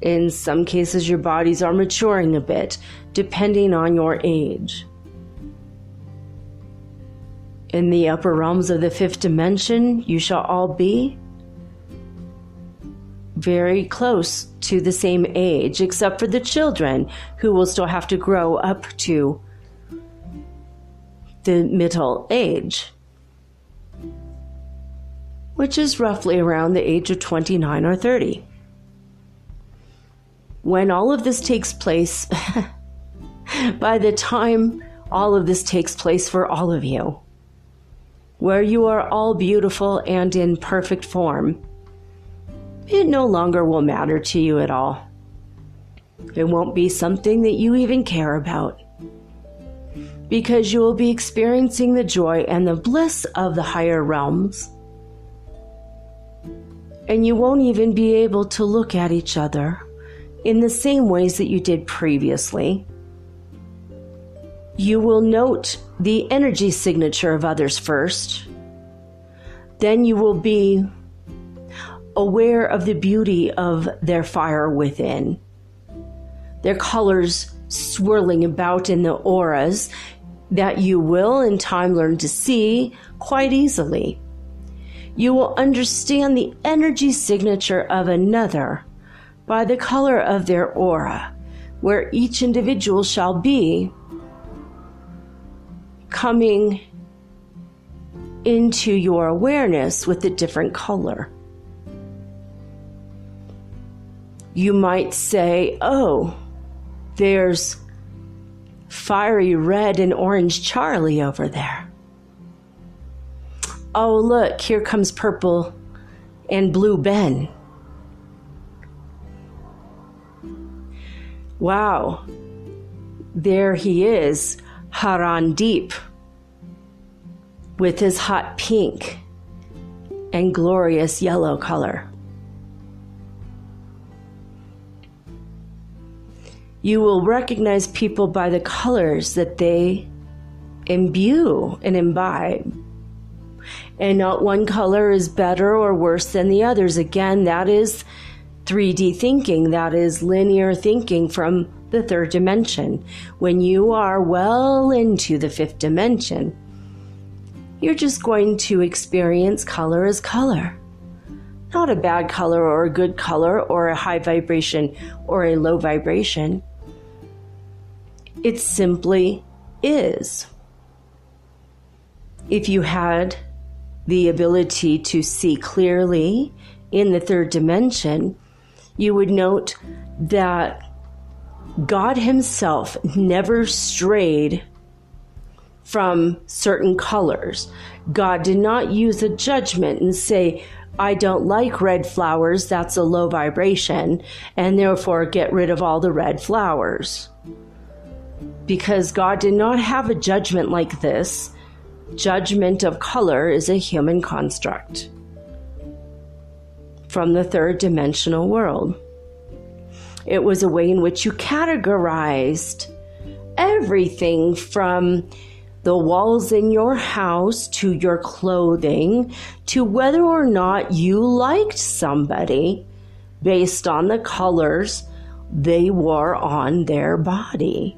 In some cases, your bodies are maturing a bit, depending on your age. In the upper realms of the fifth dimension, you shall all be very close to the same age, except for the children who will still have to grow up to the middle age, which is roughly around the age of 29 or 30. When all of this takes place, by the time all of this takes place for all of you, where you are all beautiful and in perfect form, it no longer will matter to you at all. It won't be something that you even care about, because you will be experiencing the joy and the bliss of the higher realms. And you won't even be able to look at each other in the same ways that you did previously. You will note the energy signature of others first. Then you will be aware of the beauty of their fire within, their colors swirling about in the auras that you will in time learn to see quite easily. You will understand the energy signature of another by the color of their aura, where each individual shall be coming into your awareness with a different color. You might say, oh, there's fiery red and orange Charlie over there. Oh, look, here comes purple and blue Ben. Wow, there he is, Haran Deep, with his hot pink and glorious yellow color. You will recognize people by the colors that they imbue and imbibe. And not one color is better or worse than the others. Again, that is 3D thinking. That is linear thinking from the third dimension. When you are well into the fifth dimension, you're just going to experience color as color. Not a bad color or a good color or a high vibration or a low vibration. It simply is. If you had the ability to see clearly in the third dimension, you would note that God himself never strayed from certain colors. God did not use a judgment and say, I don't like red flowers, that's a low vibration, and therefore get rid of all the red flowers. Because God did not have a judgment like this. Judgment of color is a human construct from the third dimensional world. It was a way in which you categorized everything from the walls in your house to your clothing to whether or not you liked somebody based on the colors they wore on their body.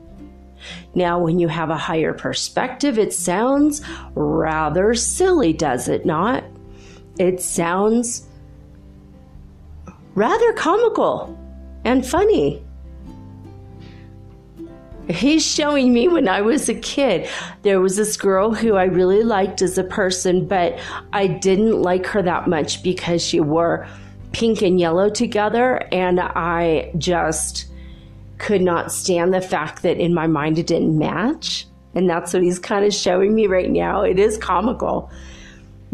Now, when you have a higher perspective, it sounds rather silly, does it not? It sounds rather comical and funny. He's showing me when I was a kid. There was this girl who I really liked as a person, but I didn't like her that much because she wore pink and yellow together, and I just could not stand the fact that in my mind it didn't match. And that's what he's kind of showing me right now. It is comical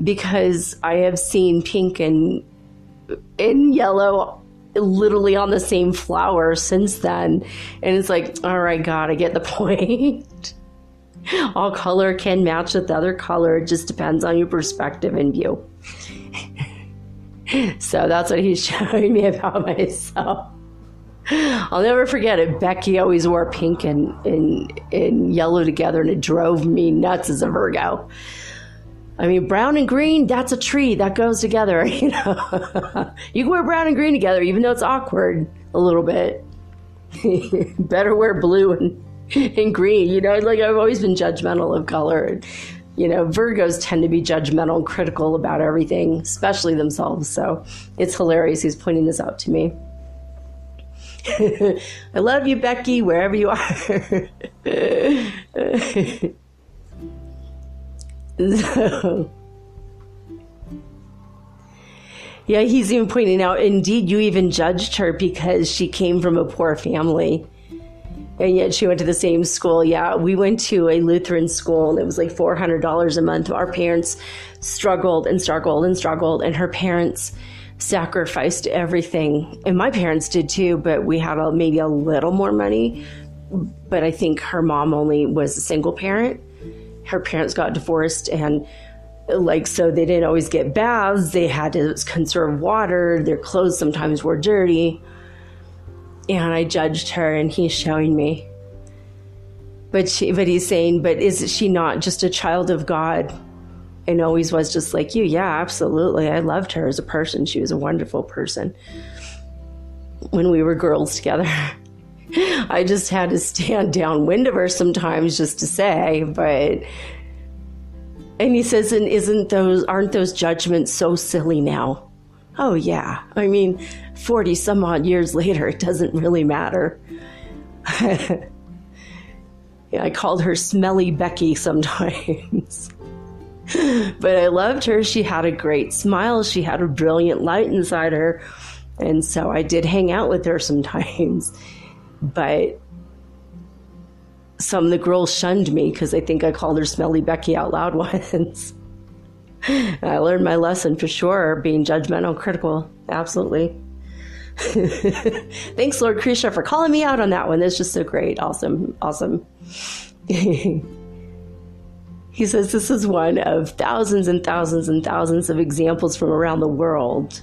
because I have seen pink and yellow literally on the same flower since then. And it's like, all right, God, I get the point. All color can match with other color. It just depends on your perspective and view. So that's what he's showing me about myself. I'll never forget it. Becky always wore pink and yellow together, and it drove me nuts as a Virgo. I mean, brown and green, that's a tree. That goes together, you know. You can wear brown and green together, even though it's awkward a little bit. Better wear blue and green. You know, like I've always been judgmental of color. You know, Virgos tend to be judgmental and critical about everything, especially themselves. So it's hilarious he's pointing this out to me. I love you, Becky, wherever you are. So, yeah, he's even pointing out, indeed, you even judged her because she came from a poor family. And yet she went to the same school. Yeah, we went to a Lutheran school, and it was like $400 a month. Our parents struggled and struggled and struggled, and her parents sacrificed everything. And my parents did too, but we had maybe a little more money. But I think her mom only was a single parent. Her parents got divorced, and so they didn't always get baths. They had to conserve water. Their clothes sometimes were dirty. And I judged her, and he's showing me. But he's saying, but is she not just a child of God? And always was just like you. Yeah, absolutely. I loved her as a person. She was a wonderful person. When we were girls together, I just had to stand downwind of her sometimes just to say, but, and he says, and aren't those judgments so silly now? Oh yeah. I mean, 40 some odd years later, it doesn't really matter. Yeah, I called her Smelly Becky sometimes. But I loved her. She had a great smile. She had a brilliant light inside her. And so I did hang out with her sometimes. But some of the girls shunned me because I think I called her Smelly Becky out loud once. I learned my lesson for sure, being judgmental, critical. Absolutely. Thanks, Lord Krishna, for calling me out on that one. That's just so great. Awesome. Awesome. He says this is one of thousands and thousands and thousands of examples from around the world.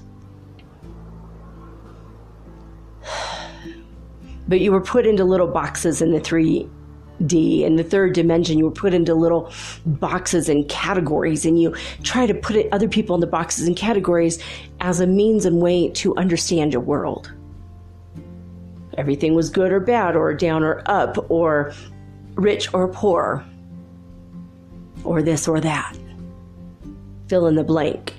but you were put into little boxes in the 3D. In the third dimension, you were put into little boxes and categories, and you try to put other people in the boxes and categories as a means and way to understand your world. Everything was good or bad, or down or up, or rich or poor, or this or that. Fill in the blank.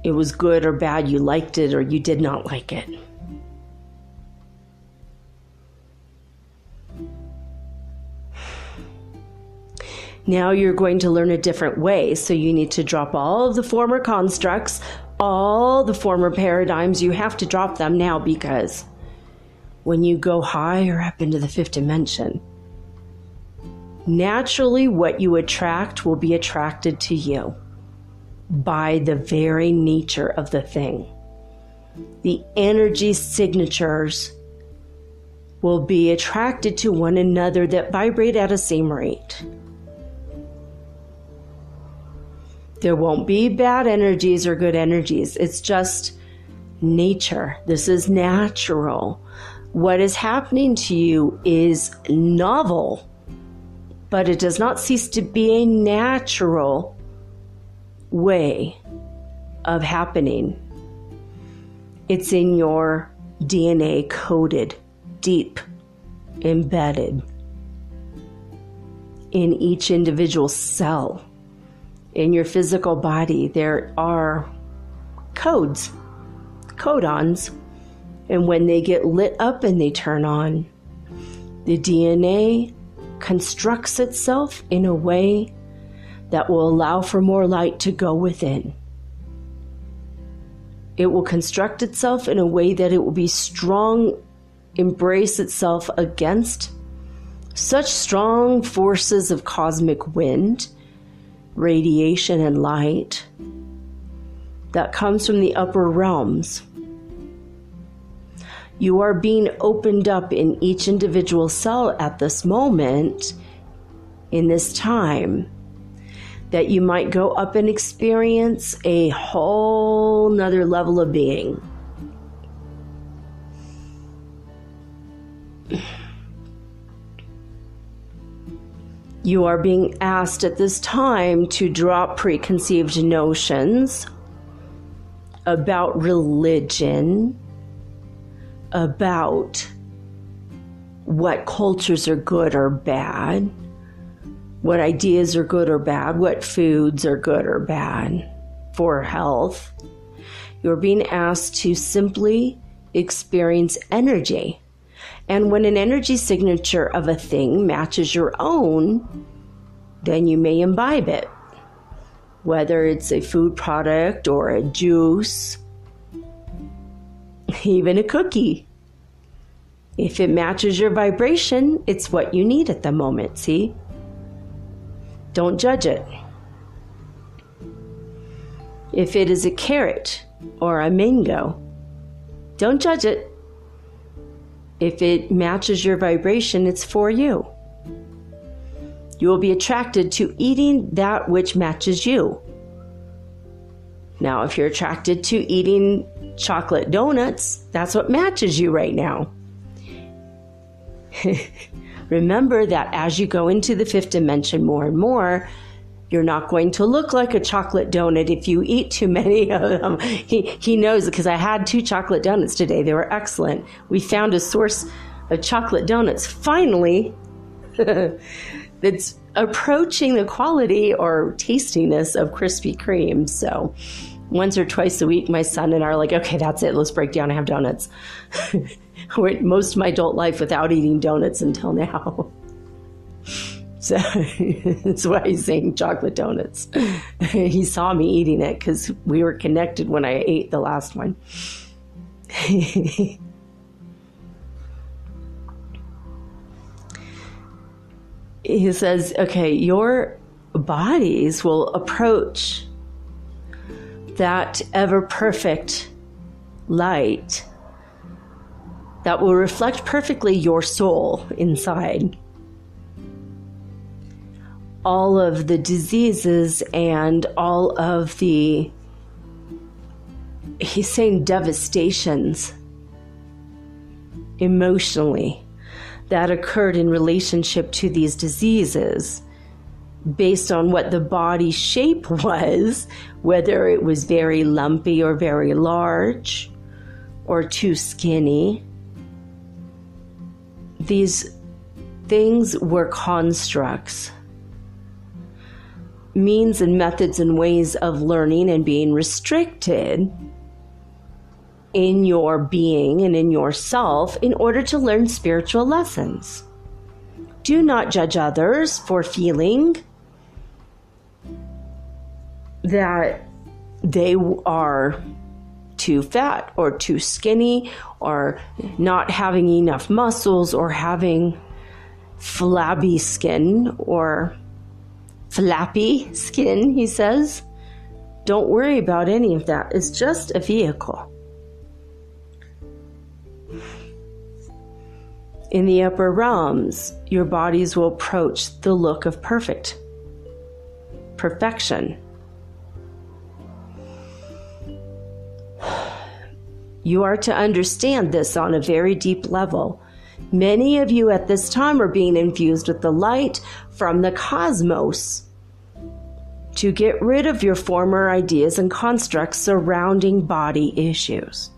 It was good or bad, you liked it or you did not like it. Now you're going to learn a different way, so you need to drop all of the former constructs, all the former paradigms. You have to drop them now, because when you go higher up into the fifth dimension, naturally what you attract will be attracted to you by the very nature of the thing. The energy signatures will be attracted to one another that vibrate at a same rate. There won't be bad energies or good energies. It's just nature. This is natural. What is happening to you is novel, but it does not cease to be a natural way of happening. It's in your DNA coded, deep, embedded in each individual cell. In your physical body, there are codes, codons, and when they get lit up and they turn on, the DNA constructs itself in a way that will allow for more light to go within. It will construct itself in a way that it will be strong, embrace itself against such strong forces of cosmic wind, radiation, and light that comes from the upper realms. You are being opened up in each individual cell at this moment, in this time, that you might go up and experience a whole nother level of being. You are being asked at this time to drop preconceived notions about religion, about what cultures are good or bad, what ideas are good or bad, what foods are good or bad for health. You're being asked to simply experience energy. And when an energy signature of a thing matches your own, then you may imbibe it. Whether it's a food product or a juice, even a cookie. If it matches your vibration, it's what you need at the moment, see? Don't judge it. If it is a carrot or a mango, don't judge it. If it matches your vibration, it's for you. You will be attracted to eating that which matches you. Now, if you're attracted to eating chocolate donuts, that's what matches you right now. Remember that as you go into the fifth dimension more and more, you're not going to look like a chocolate donut if you eat too many of them. He knows, because I had 2 chocolate donuts today. They were excellent. We found a source of chocolate donuts, finally, that's approaching the quality or tastiness of Krispy Kreme. So once or twice a week, my son and I are like, okay, that's it. Let's break down and have donuts. I went most of my adult life without eating donuts until now. So that's why he's saying chocolate donuts. He saw me eating it because we were connected when I ate the last one. He says, okay, your bodies will approach that ever-perfect light that will reflect perfectly your soul inside. All of the diseases and all of the, he's saying, devastations emotionally that occurred in relationship to these diseases based on what the body shape was, whether it was very lumpy or very large or too skinny. These things were constructs, means and methods and ways of learning and being restricted in your being and in yourself in order to learn spiritual lessons. Do not judge others for feeling that they are too fat or too skinny or not having enough muscles or having flabby skin or flappy skin, he says. Don't worry about any of that. It's just a vehicle. In the upper realms, your bodies will approach the look of perfection. You are to understand this on a very deep level. Many of you at this time are being infused with the light from the cosmos to get rid of your former ideas and constructs surrounding body issues.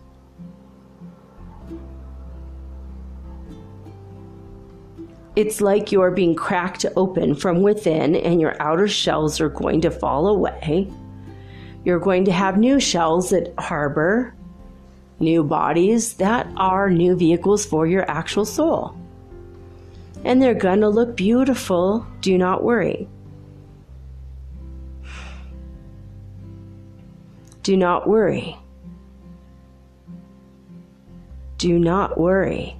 It's like you are being cracked open from within and your outer shells are going to fall away. You're going to have new shells that harbor new bodies that are new vehicles for your actual soul. And they're going to look beautiful. Do not worry. Do not worry. Do not worry.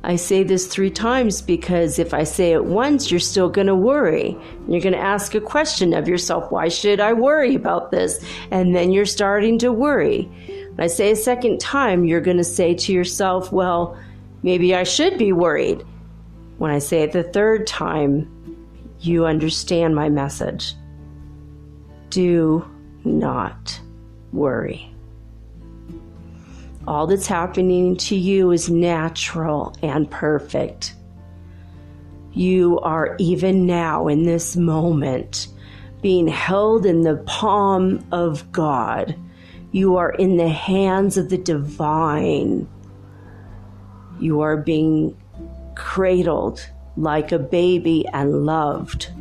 I say this 3 times because if I say it once, you're still going to worry. You're going to ask a question of yourself, why should I worry about this? And then you're starting to worry. When I say a second time, you're going to say to yourself, well, maybe I should be worried. When I say it the 3rd time, you understand my message. Do not worry. All that's happening to you is natural and perfect. You are even now in this moment being held in the palm of God. You are in the hands of the divine. You are being cradled like a baby and loved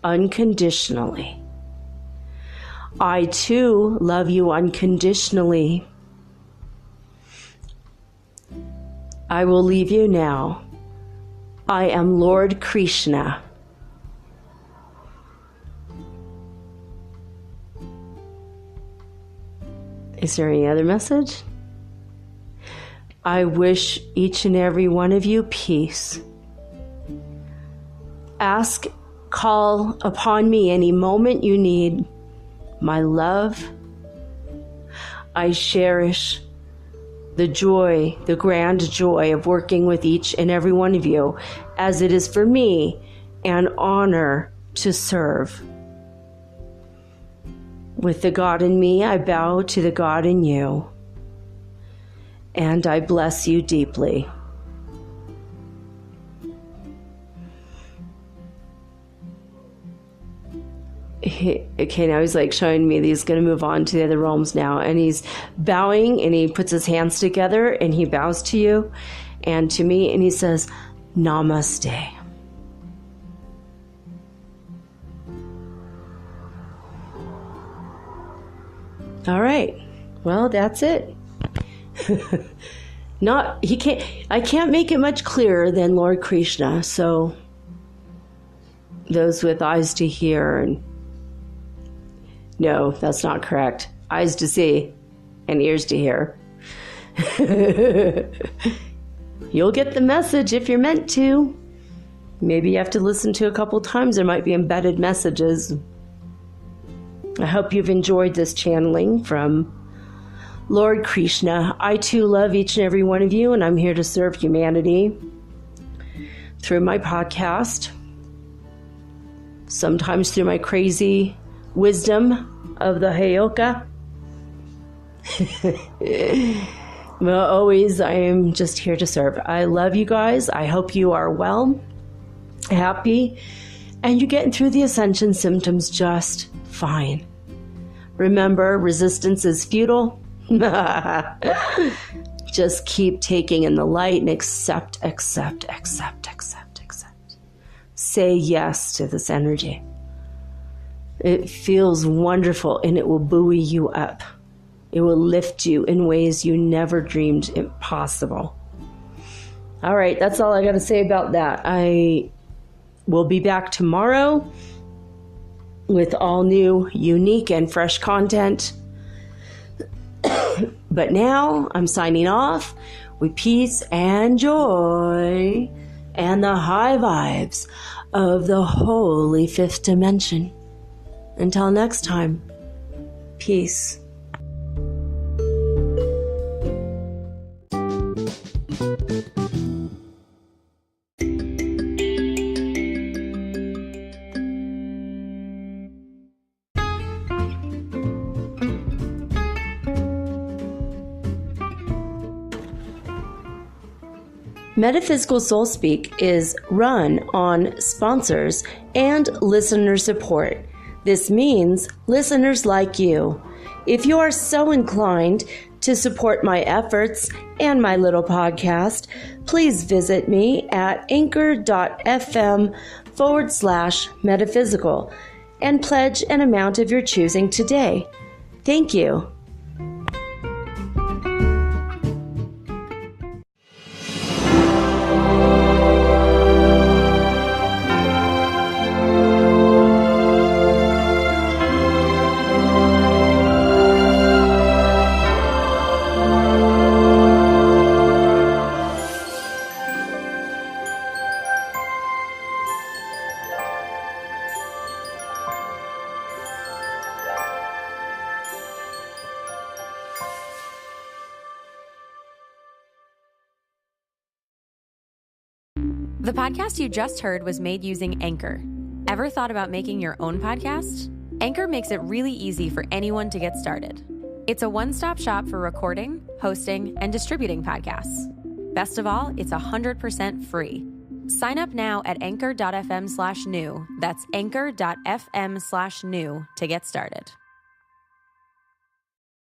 unconditionally. I too love you unconditionally. I will leave you now. I am Lord Krishna. Is there any other message? I wish each and every one of you peace. Ask, call upon me any moment you need my love. I cherish the joy, the grand joy of working with each and every one of you, as it is for me an honor to serve. With the God in me, I bow to the God in you, and I bless you deeply. Okay, now he's like showing me that he's going to move on to the other realms now. And he's bowing and he puts his hands together and he bows to you and to me and he says, Namaste. All right. Well, that's it. I can't make it much clearer than Lord Krishna. So those with eyes to hear and no, that's not correct. Eyes to see and ears to hear. You'll get the message if you're meant to. Maybe you have to listen to a couple times. There might be embedded messages. I hope you've enjoyed this channeling from Lord Krishna. I too love each and every one of you, and I'm here to serve humanity through my podcast. Sometimes through my crazy wisdom of the Heyoka. Well, always, I am just here to serve. I love you guys. I hope you are well, happy, and you're getting through the ascension symptoms just fine. Remember, resistance is futile. Just keep taking in the light and accept. Say yes to this energy. It feels wonderful and it will buoy you up. It will lift you in ways you never dreamed possible. All right, that's all I got to say about that. I will be back tomorrow with all new, unique, and fresh content. But now I'm signing off with peace and joy and the high vibes of the holy fifth dimension. Until next time, peace. Metaphysical Soul Speak is run on sponsors and listener support. This means listeners like you. If you are so inclined to support my efforts and my little podcast, please visit me at anchor.fm/metaphysical and pledge an amount of your choosing today. Thank you. The podcast you just heard was made using Anchor. Ever thought about making your own podcast? Anchor makes it really easy for anyone to get started. It's a one-stop shop for recording, hosting, and distributing podcasts. Best of all, it's 100% free. Sign up now at anchor.fm/new. That's anchor.fm/new to get started.